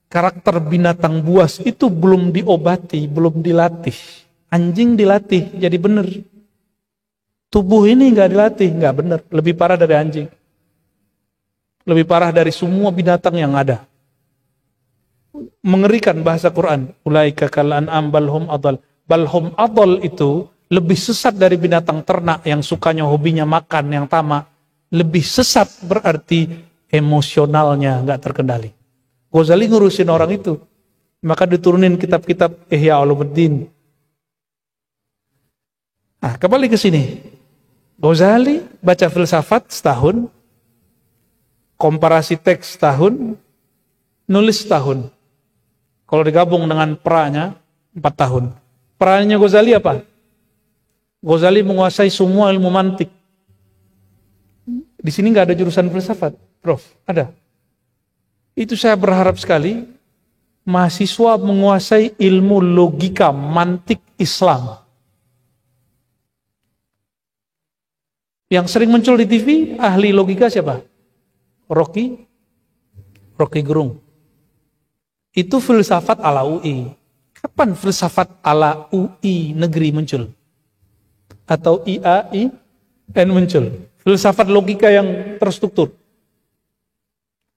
karakter binatang buas itu belum diobati, belum dilatih. Anjing dilatih jadi benar. Tubuh ini nggak dilatih, nggak benar. Lebih parah dari anjing. Lebih parah dari semua binatang yang ada. Mengerikan bahasa Quran. Ulaika kal an'am balhum adal. Balhum adal itu lebih sesat dari binatang ternak yang sukanya hobinya makan, yang tamak. Lebih sesat berarti emosionalnya nggak terkendali. Ghazali ngurusin orang itu. Maka diturunin kitab-kitab Ihya Ulumuddin. Nah, kembali ke sini. Ghazali baca filsafat setahun, komparasi teks setahun, nulis setahun. Kalau digabung dengan peranya 4 tahun. Peranya Ghazali apa? Ghazali menguasai semua ilmu mantik. Di sini nggak ada jurusan filsafat, Prof. Ada. Itu saya berharap sekali mahasiswa menguasai ilmu logika mantik Islam. Yang sering muncul di TV, ahli logika siapa? Rocky Gerung. Itu filsafat ala UI. Kapan filsafat ala UI negeri muncul? Atau IAIN muncul? Filsafat logika yang terstruktur.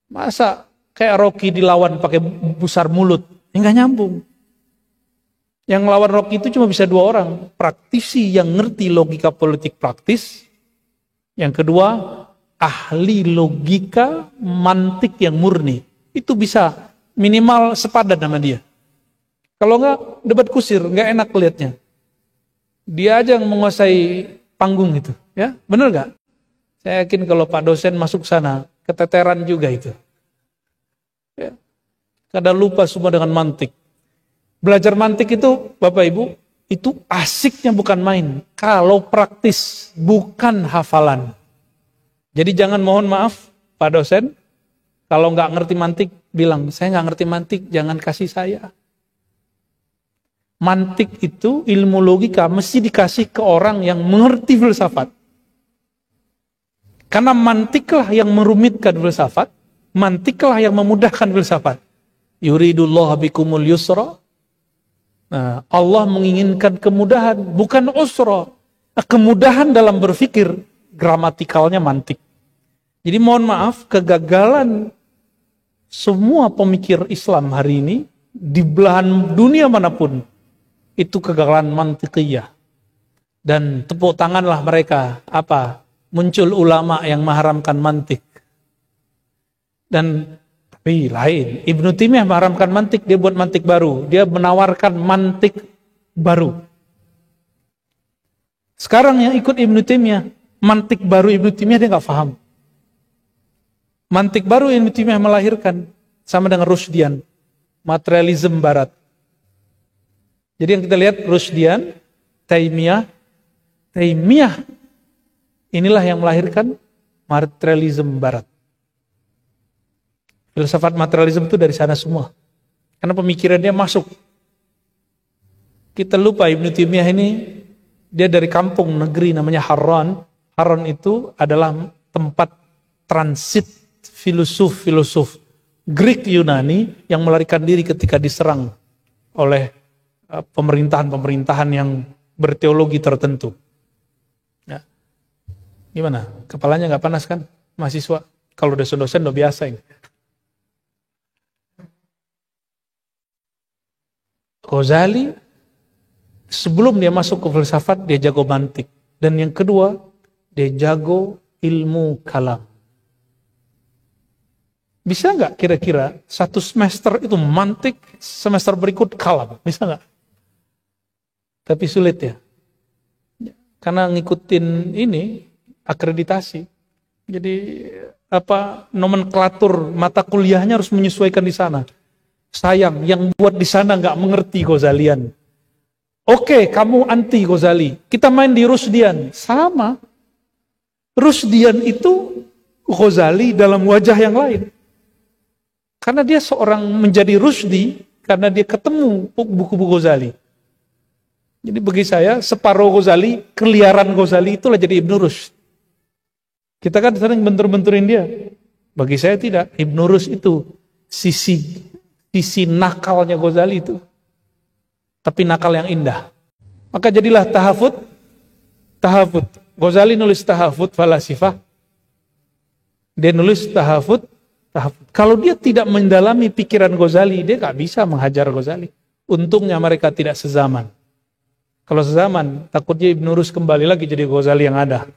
Masa kayak Rocky dilawan pakai besar mulut? Enggak nyambung. Yang lawan Rocky itu cuma bisa 2 orang. Praktisi yang ngerti logika politik praktis. Yang kedua, ahli logika mantik yang murni. Itu bisa minimal sepadan sama dia. Kalau enggak, debat kusir, enggak enak lihatnya. Dia aja yang menguasai panggung itu. Ya, benar enggak? Saya yakin kalau Pak dosen masuk sana, keteteran juga itu. Ya. Kadang lupa semua dengan mantik. Belajar mantik itu, Bapak Ibu, itu asiknya bukan main. Kalau praktis, bukan hafalan. Jadi jangan, mohon maaf, Pak dosen, kalau nggak ngerti mantik, bilang, saya nggak ngerti mantik, jangan kasih saya. Mantik itu, ilmu logika, mesti dikasih ke orang yang mengerti filsafat. Karena mantiklah yang merumitkan filsafat, mantiklah yang memudahkan filsafat. Yuridullah bikumul yusra. Nah, Allah menginginkan kemudahan, bukan usra. Kemudahan dalam berpikir, gramatikalnya mantik. Jadi mohon maaf, kegagalan semua pemikir Islam hari ini, di belahan dunia manapun, itu kegagalan mantikiyah. Dan tepuk tanganlah mereka, muncul ulama yang mengharamkan mantik. Dan tapi lain, Ibnu Taimiyah mengharamkan mantik, dia buat mantik baru. Dia menawarkan mantik baru. Sekarang yang ikut Ibnu Taimiyah, mantik baru Ibnu Taimiyah dia nggak paham. Mantik baru Ibnu Taimiyah melahirkan sama dengan Rusdian, materialisme barat. Jadi yang kita lihat Rusdian, Taimiyah inilah yang melahirkan materialisme barat. Filsafat materialisme itu dari sana semua. Karena pemikirannya masuk. Kita lupa Ibnu Taimiyah ini, dia dari kampung negeri namanya Harran. Harran itu adalah tempat transit filosof Greek Yunani yang melarikan diri ketika diserang oleh pemerintahan-pemerintahan yang berteologi tertentu. Ya. Gimana? Kepalanya nggak panas kan? Mahasiswa. Kalau dosen-dosen udah biasa ini. Ghazali, sebelum dia masuk ke filsafat, dia jago mantik. Dan yang kedua, dia jago ilmu kalam. Bisa nggak kira-kira 1 semester itu mantik, semester berikut kalam? Bisa nggak? Tapi sulit ya. Karena ngikutin ini, akreditasi. Jadi, nomenklatur mata kuliahnya harus menyesuaikan di sana. Sayang, yang buat di sana nggak mengerti Ghazalian. Oke, kamu anti Ghazali. Kita main di Rusdian. Sama. Rusdian itu Ghazali dalam wajah yang lain. Karena dia seorang menjadi Rusdi, karena dia ketemu buku-buku Ghazali. Jadi bagi saya, separuh Ghazali, keliaran Ghazali itulah jadi Ibnu Rushd. Kita kan sering bentur-benturin dia. Bagi saya tidak. Ibnu Rushd itu sisi nakalnya Ghazali itu. Tapi nakal yang indah. Maka jadilah tahafut. Ghazali nulis tahafut falasifah. Dia nulis tahafut. Kalau dia tidak mendalami pikiran Ghazali, dia gak bisa menghajar Ghazali. Untungnya mereka tidak sezaman. Kalau sezaman, takutnya Ibnu Rushd kembali lagi jadi Ghazali yang ada.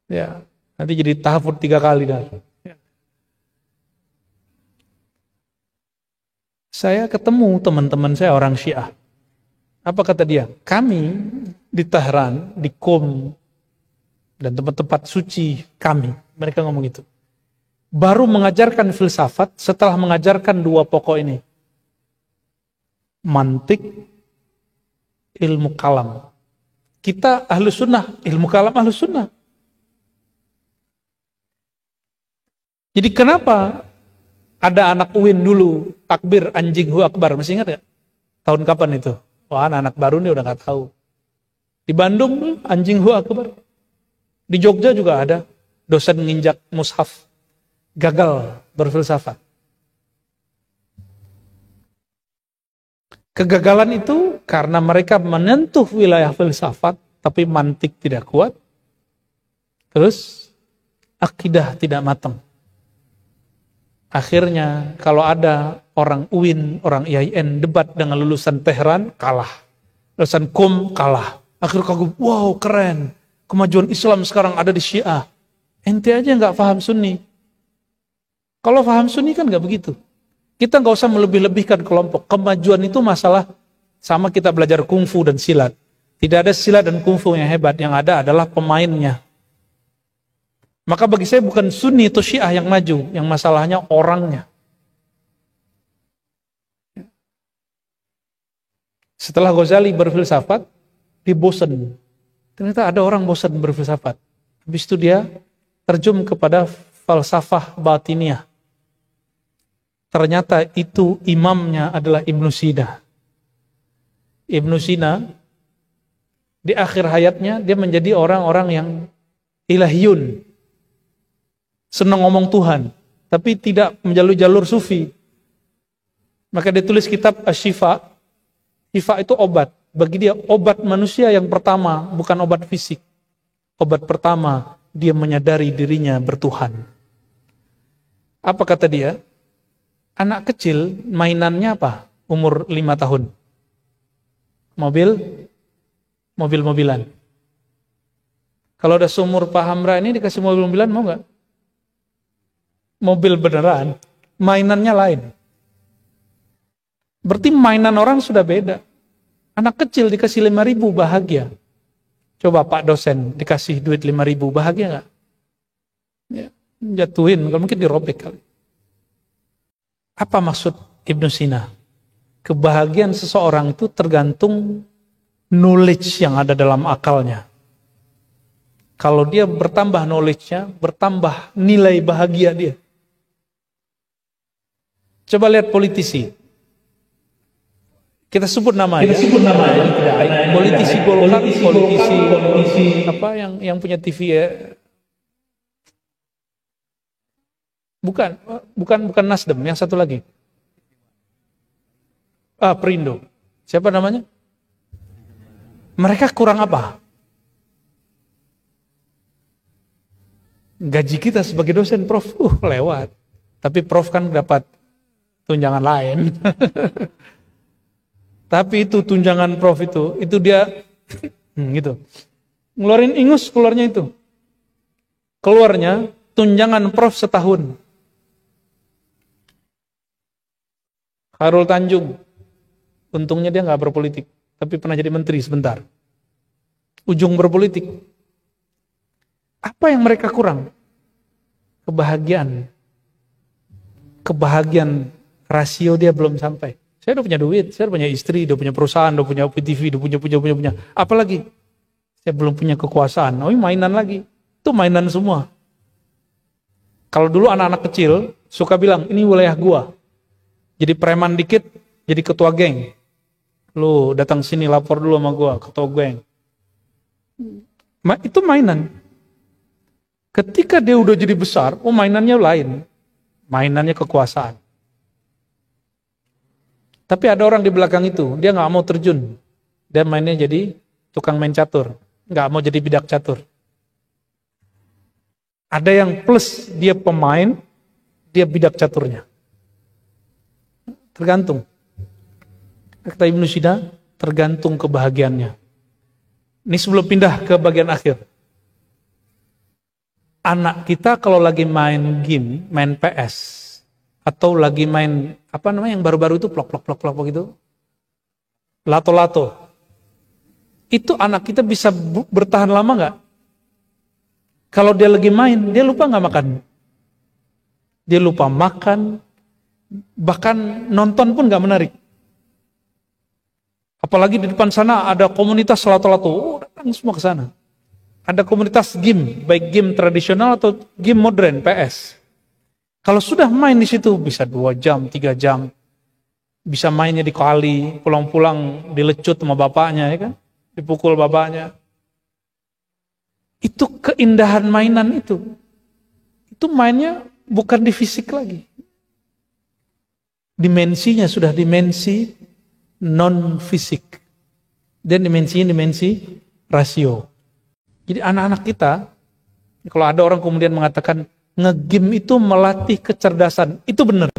Ya, nanti jadi tahafut 3 kali dah. Saya ketemu teman-teman saya orang Syiah. Apa kata dia? Kami di Tehran, di Qom, dan tempat-tempat suci kami, mereka ngomong itu, baru mengajarkan filsafat setelah mengajarkan 2 pokok ini. Mantik, ilmu kalam. Kita ahlu sunnah, ilmu kalam ahlu sunnah. Jadi kenapa ada anak UIN dulu, takbir anjing hu akbar, masih ingat gak? Tahun kapan itu? Wah, anak-anak baru nih udah gak tahu. Di Bandung anjing Allahu Akbar. Di Jogja juga ada dosen nginjak mushaf, gagal berfilsafat. Kegagalan itu karena mereka menyentuh wilayah filsafat, tapi mantik tidak kuat. Terus akidah tidak matang. Akhirnya kalau ada orang UIN, orang IAIN debat dengan lulusan Tehran, kalah. Lulusan KUM, kalah. Akhirnya kagum, wow keren. Kemajuan Islam sekarang ada di Syiah. Ente aja nggak paham Sunni. Kalau paham Sunni kan nggak begitu. Kita nggak usah melebih-lebihkan kelompok. Kemajuan itu masalah sama kita belajar kungfu dan silat. Tidak ada silat dan kungfu yang hebat. Yang ada adalah pemainnya. Maka bagi saya bukan Sunni atau Syiah yang maju. Yang masalahnya orangnya. Setelah Ghazali berfilsafat, dia bosan. Ternyata ada orang bosan berfilsafat. Habis itu dia terjun kepada falsafah batiniah. Ternyata itu imamnya adalah Ibnu Sina. Ibnu Sina di akhir hayatnya dia menjadi orang-orang yang ilahiyun. Senang ngomong Tuhan, tapi tidak menjalur jalur sufi. Maka dia tulis kitab Asy-Syifa. Syifa itu obat. Bagi dia obat manusia yang pertama bukan obat fisik. Obat pertama dia menyadari dirinya bertuhan. Apa kata dia? Anak kecil mainannya apa? Umur 5 tahun. Mobil-mobilan. Kalau udah seumur Pak Hamra ini dikasih mobil-mobilan mau nggak? Mobil beneran, mainannya lain. Berarti mainan orang sudah beda. Anak kecil dikasih 5.000 bahagia. Coba Pak dosen dikasih duit 5.000 bahagia nggak? Ya, jatuhin, kalau mungkin dirobek kali. Apa maksud Ibnu Sina? Kebahagiaan seseorang itu tergantung knowledge yang ada dalam akalnya. Kalau dia bertambah knowledge-nya, bertambah nilai bahagia dia. Coba lihat politisi. Kita sebut nama ya. Politisi Golkar, politisi apa yang punya TV ya. Bukan Nasdem, yang satu lagi. Perindo. Siapa namanya? Mereka kurang apa? Gaji kita sebagai dosen, Prof, lewat. Tapi Prof kan dapat tunjangan lain. Tapi itu tunjangan Prof itu dia gitu. Ngeluarin ingus keluarnya itu. Keluarnya tunjangan Prof setahun. Khairul Tanjung. Untungnya dia nggak berpolitik, tapi pernah jadi menteri sebentar. Ujung berpolitik. Apa yang mereka kurang? Kebahagiaan. Kebahagiaan rasio dia belum sampai. Saya udah punya duit, saya udah punya istri, udah punya perusahaan, udah punya TV, udah punya. Apalagi? Saya belum punya kekuasaan. Oh, mainan lagi. Itu mainan semua. Kalau dulu anak-anak kecil suka bilang, ini wilayah gua. Jadi preman dikit, jadi ketua geng. Lu datang sini lapor dulu sama gua, ketua geng. Itu mainan. Ketika dia udah jadi besar, mainannya lain. Mainannya kekuasaan. Tapi ada orang di belakang itu, dia nggak mau terjun. Dia mainnya jadi tukang main catur. Nggak mau jadi bidak catur. Ada yang plus, dia pemain, dia bidak caturnya. Tergantung. Kata Ibnu Sina, tergantung kebahagiaannya. Ini sebelum pindah ke bagian akhir. Anak kita kalau lagi main game, main PS, atau lagi main apa namanya yang baru-baru itu plok gitu, lato-lato, itu anak kita bisa bertahan lama nggak? Kalau dia lagi main, dia lupa nggak makan? Dia lupa makan, bahkan nonton pun nggak menarik. Apalagi di depan sana ada komunitas lato-lato, datang semua ke sana. Ada komunitas game, baik game tradisional atau game modern, PS. Kalau sudah main di situ bisa 2 jam, 3 jam. Bisa mainnya di kali, pulang-pulang dilecut sama bapaknya ya kan. dipukul bapaknya. Itu keindahan mainan itu. Itu mainnya bukan di fisik lagi. Dimensinya sudah dimensi non-fisik. Dan dimensinya dimensi rasio. Jadi anak-anak kita, kalau ada orang kemudian mengatakan, nge-game itu melatih kecerdasan. Itu benar.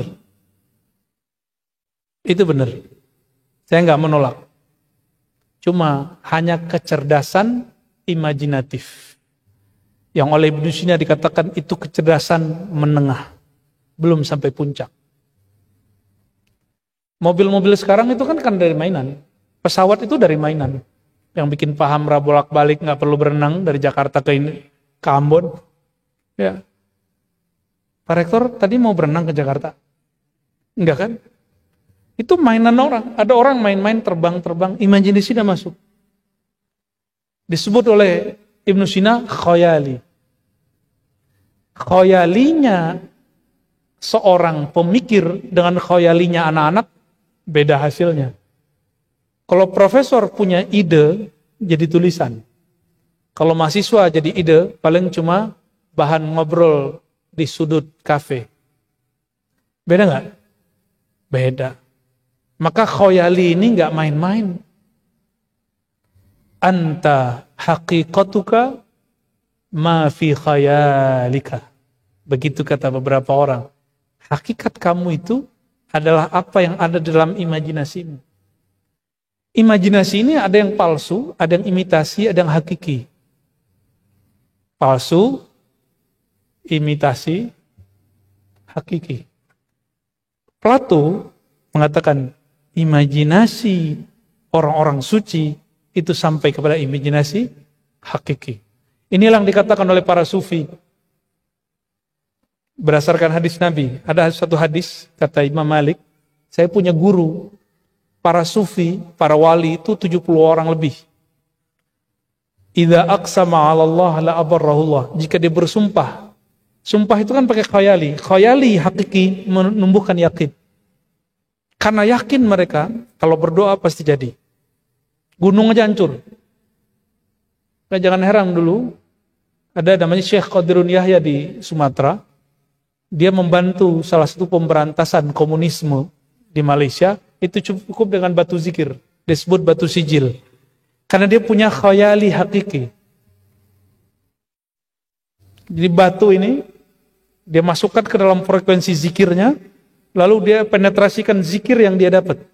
Itu benar. Saya nggak menolak. Cuma hanya kecerdasan imajinatif. Yang oleh Ibnu Sina dikatakan itu kecerdasan menengah. Belum sampai puncak. Mobil-mobil sekarang itu kan dari mainan. Pesawat itu dari mainan. Yang bikin paham bolak-balik nggak perlu berenang dari Jakarta ke Ambon. Ya. Pak Rektor tadi mau berenang ke Jakarta? Enggak kan? Itu mainan orang. Ada orang main-main terbang-terbang, imajinasi sudah masuk. Disebut oleh Ibnu Sina khayali. Khayalinya seorang pemikir dengan khayalinya anak-anak beda hasilnya. Kalau profesor punya ide jadi tulisan. Kalau mahasiswa jadi ide paling cuma bahan ngobrol di sudut kafe. Beda nggak? Beda. Maka khayali ini nggak main-main. Anta haqiqatuka ma fi khayalika. Begitu kata beberapa orang. Hakikat kamu itu adalah apa yang ada dalam imajinasimu. Imajinasi ini ada yang palsu, ada yang imitasi, ada yang hakiki. Palsu, imitasi, hakiki. Plato mengatakan imajinasi orang-orang suci itu sampai kepada imajinasi hakiki. Inilah yang dikatakan oleh para sufi. Berdasarkan hadis Nabi, ada satu hadis, kata Imam Malik, saya punya guru, para sufi, para wali itu 70 orang lebih. Idza aqsama 'ala Allah la abarrahullah. Jika dia bersumpah. Sumpah itu kan pakai khayali. Khayali hakiki menumbuhkan yakin. Karena yakin mereka kalau berdoa pasti jadi. Gunung aja hancur. Nah, jangan heran dulu. Ada namanya Syekh Qadirun Yahya di Sumatera. Dia membantu salah satu pemberantasan komunisme di Malaysia. Itu cukup dengan batu zikir. Disebut batu sijil. Karena dia punya khayali hakiki. Jadi batu ini, dia masukkan ke dalam frekuensi zikirnya, lalu dia penetrasikan zikir yang dia dapat.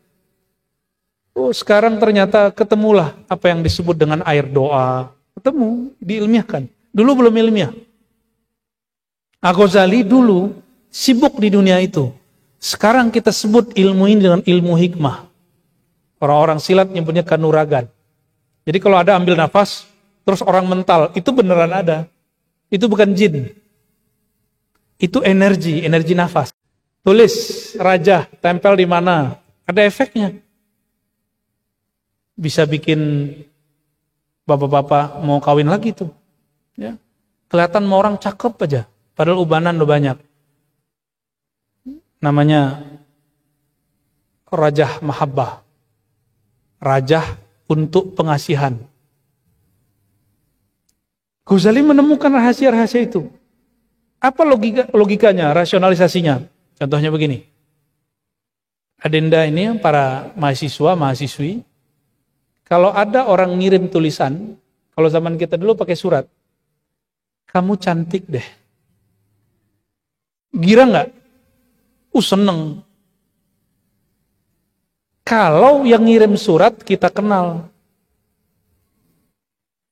Oh, sekarang ternyata ketemulah apa yang disebut dengan air doa. Ketemu, diilmiahkan. Dulu belum ilmiah. Al-Ghazali dulu sibuk di dunia itu. Sekarang kita sebut ilmu ini dengan ilmu hikmah. Orang-orang silat nyebutnya kanuragan. Jadi kalau ada ambil nafas, terus orang mental, itu beneran ada. Itu bukan jin. Itu energi nafas. Tulis, raja, tempel di mana? Ada efeknya. Bisa bikin bapak-bapak mau kawin lagi tuh. Ya. Kelihatan mau orang cakep aja. Padahal ubanan udah banyak. Namanya Rajah Mahabbah. Rajah untuk pengasihan. Ghazali menemukan rahasia-rahasia itu. Apa logikanya, rasionalisasinya? Contohnya begini. Adenda ini para mahasiswa, mahasiswi. Kalau ada orang ngirim tulisan, kalau zaman kita dulu pakai surat. Kamu cantik deh. Gira nggak? Seneng. Kalau yang ngirim surat kita kenal.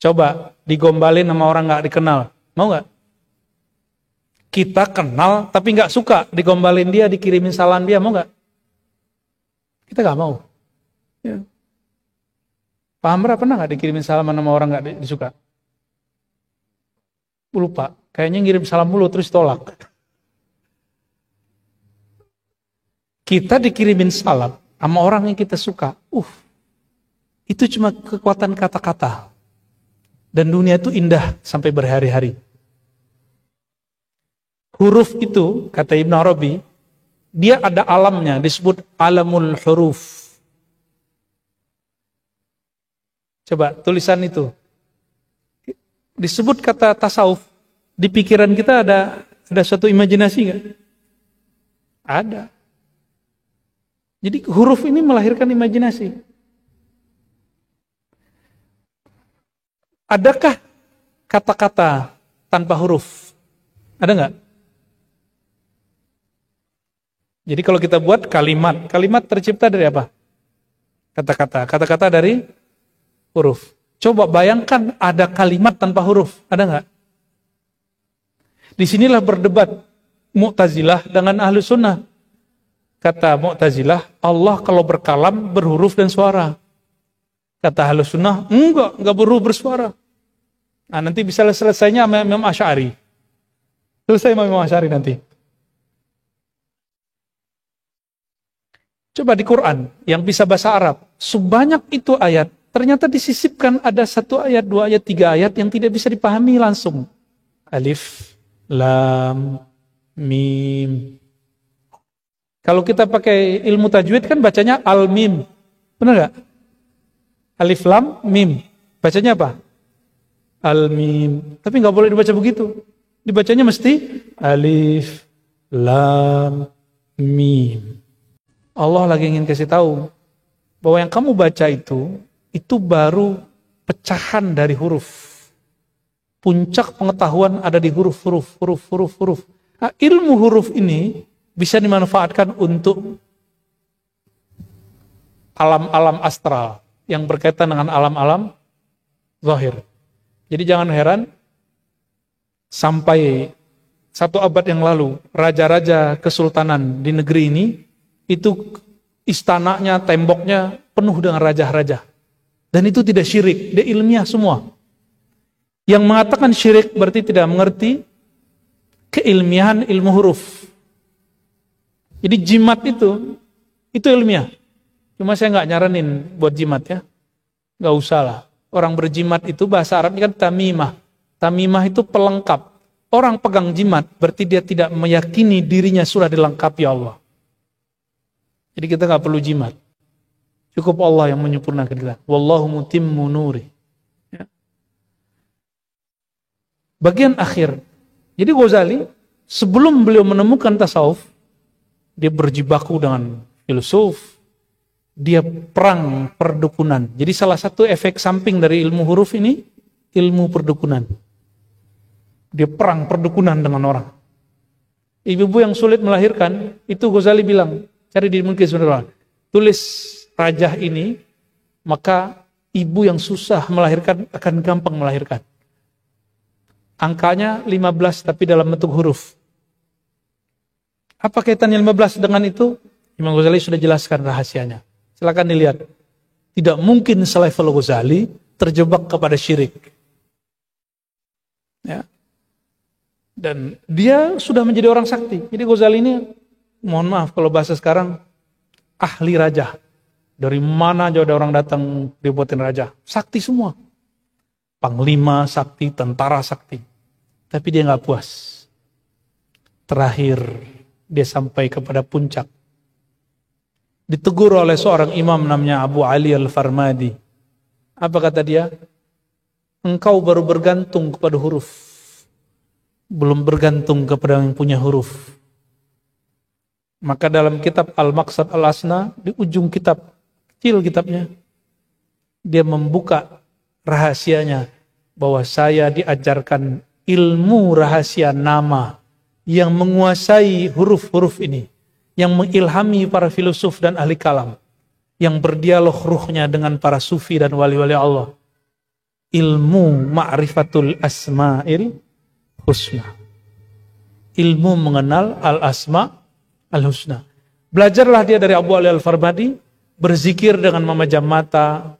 Coba digombalin sama orang nggak dikenal. Mau nggak? Kita kenal tapi nggak suka digombalin dia, dikirimin salam dia, mau nggak? Kita nggak mau. Ya. Pak Amra pernah nggak dikirimin salam sama orang nggak disuka? Lupa. Kayaknya ngirim salam mulu terus tolak. Kita dikirimin salam sama orang yang kita suka. Itu cuma kekuatan kata-kata. Dan dunia itu indah sampai berhari-hari. Huruf itu, kata Ibn Arabi, dia ada alamnya, disebut alamul huruf. Coba tulisan itu. Disebut kata tasawuf, di pikiran kita ada suatu imajinasi nggak? Ada. Jadi huruf ini melahirkan imajinasi. Adakah kata-kata tanpa huruf? Ada nggak? Jadi kalau kita buat kalimat tercipta dari apa? Kata-kata dari huruf. Coba bayangkan ada kalimat tanpa huruf, ada nggak? Disinilah berdebat Mu'tazilah dengan Ahlu Sunnah. Kata Mu'tazilah, Allah kalau berkalam berhuruf dan suara. Kata Ahlu Sunnah, enggak berhuruf bersuara. Nah, nanti bisa selesainya sama Imam Asy'ari. Selesai sama Imam Asy'ari nanti. Coba di Quran, yang bisa bahasa Arab, sebanyak itu ayat, ternyata disisipkan ada 1 ayat, 2 ayat, 3 ayat yang tidak bisa dipahami langsung. Alif, Lam, Mim. Kalau kita pakai ilmu tajwid kan bacanya Al-Mim. Benar gak? Alif, Lam, Mim. Bacanya apa? Al-Mim. Tapi gak boleh dibaca begitu. Dibacanya mesti Alif, Lam, Mim. Allah lagi ingin kasih tahu bahwa yang kamu baca itu baru pecahan dari huruf. Puncak pengetahuan ada di huruf. Nah, ilmu huruf ini bisa dimanfaatkan untuk alam-alam astral yang berkaitan dengan alam-alam zahir. Jadi jangan heran sampai 1 abad yang lalu raja-raja kesultanan di negeri ini itu istananya, temboknya penuh dengan raja-raja. Dan itu tidak syirik, dia ilmiah semua. Yang mengatakan syirik berarti tidak mengerti keilmiahan ilmu huruf. Jadi jimat itu ilmiah. Cuma saya nggak nyaranin buat jimat ya. Nggak usah lah. Orang berjimat itu bahasa Arabnya kan tamimah. Tamimah itu pelengkap. Orang pegang jimat berarti dia tidak meyakini dirinya sudah dilengkapi Allah. Jadi kita nggak perlu jimat. Cukup Allah yang menyempurnakan kita. Wallahu mutimmu nuri. Ya. Bagian akhir. Jadi Ghazali sebelum beliau menemukan tasawuf, dia berjibaku dengan filsuf. Dia perang perdukunan. Jadi salah satu efek samping dari ilmu huruf ini, ilmu perdukunan. Dia perang perdukunan dengan orang. Ibu-ibu yang sulit melahirkan, itu Ghazali bilang, cari di mungkin sebenarnya, tulis rajah ini, maka ibu yang susah melahirkan akan gampang melahirkan. Angkanya 15 tapi dalam bentuk huruf. Apa kaitannya 15 dengan itu? Imam Ghazali sudah jelaskan rahasianya. Silakan dilihat. Tidak mungkin selevel Ghazali terjebak kepada syirik. Ya. Dan dia sudah menjadi orang sakti. Jadi Ghazali ini, mohon maaf kalau bahasa sekarang, ahli raja. Dari mana aja ada orang datang dibuatin raja. Sakti semua. Panglima sakti, tentara sakti. Tapi dia nggak puas. Terakhir dia sampai kepada puncak. Ditegur oleh seorang imam namanya Abu Ali Al-Farmadi. Apa kata dia? Engkau baru bergantung kepada huruf. Belum bergantung kepada yang punya huruf. Maka dalam kitab Al-Maqsad Al-Asna, di ujung kitab, kecil kitabnya, dia membuka rahasianya, bahwa saya diajarkan ilmu rahasia nama yang menguasai huruf-huruf ini, yang mengilhami para filosof dan ahli kalam, yang berdialog ruhnya dengan para sufi dan wali-wali Allah. Ilmu ma'rifatul asma'il husna. Ilmu mengenal al-asma' al-husna. Belajarlah dia dari Abu Ali Al-Farmadi, berzikir dengan memejam mata,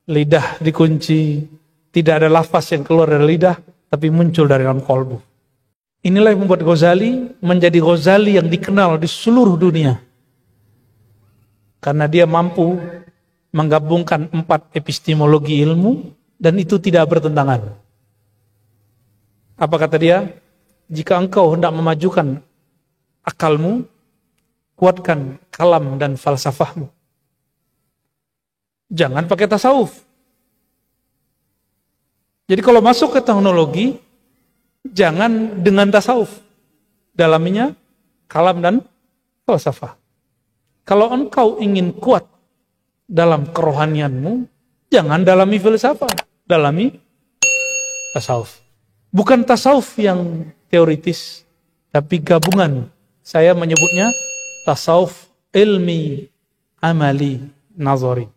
lidah dikunci, tidak ada lafaz yang keluar dari lidah, tapi muncul dari dalam kolbu. Inilah yang membuat Ghazali menjadi Ghazali yang dikenal di seluruh dunia. Karena dia mampu menggabungkan 4 epistemologi ilmu, dan itu tidak bertentangan. Apa kata dia? Jika engkau hendak memajukan akalmu, kuatkan kalam dan falsafahmu. Jangan pakai tasawuf. Jadi kalau masuk ke teknologi, jangan dengan tasawuf. Dalamnya kalam dan falsafah. Kalau engkau ingin kuat dalam kerohanianmu, jangan dalami filsafat, dalami tasawuf. Bukan tasawuf yang teoritis, tapi gabungan. Saya menyebutnya tasawuf ilmi, amali, nazari.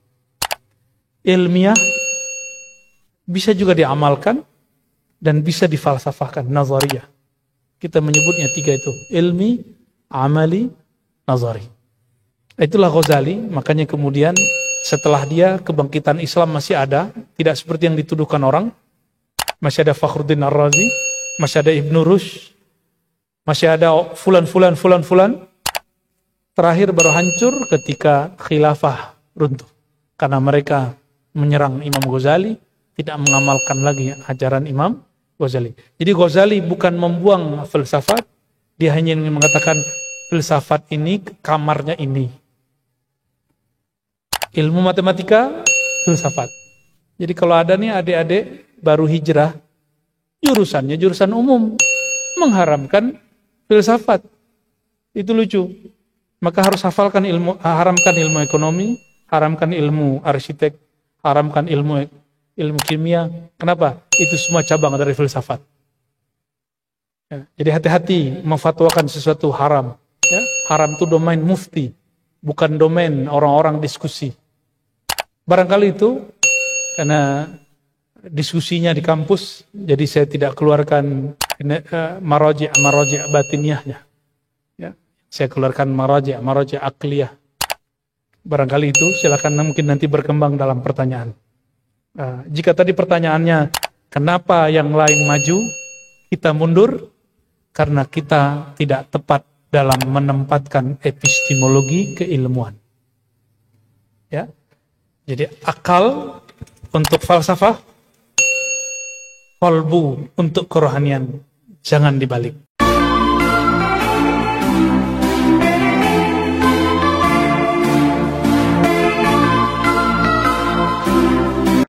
Ilmiah bisa juga diamalkan dan bisa difalsafahkan, nazariyah. Kita menyebutnya 3 itu, ilmi, amali, nazari. Itulah Ghazali, makanya kemudian setelah dia kebangkitan Islam masih ada, tidak seperti yang dituduhkan orang. Masih ada Fakhruddin Ar-Razi, masih ada Ibnu Rushd, masih ada fulan. Terakhir baru hancur ketika khilafah runtuh. Karena mereka menyerang Imam Ghazali, tidak mengamalkan lagi ajaran Imam Ghazali. Jadi Ghazali bukan membuang filsafat, dia hanya ingin mengatakan filsafat ini kamarnya ini. Ilmu matematika, filsafat. Jadi kalau ada nih adik-adik baru hijrah, jurusannya jurusan umum, mengharamkan filsafat. Itu lucu. Maka harus hafalkan haramkan ilmu ekonomi, haramkan ilmu arsitek, haramkan ilmu kimia. Kenapa? Itu semua cabang dari filsafat. Ya, jadi hati-hati memfatwakan sesuatu haram. Ya, haram itu domain mufti, bukan domain orang-orang diskusi. Barangkali itu karena diskusinya di kampus, jadi saya tidak keluarkan maraji' batiniahnya. Ya, saya keluarkan maraji' akliyah. Barangkali itu silakan mungkin nanti berkembang dalam pertanyaan. Jika tadi pertanyaannya, kenapa yang lain maju, kita mundur? Karena kita tidak tepat dalam menempatkan epistemologi keilmuan. Ya, jadi akal untuk falsafah, qalbu untuk kerohanian, jangan dibalik.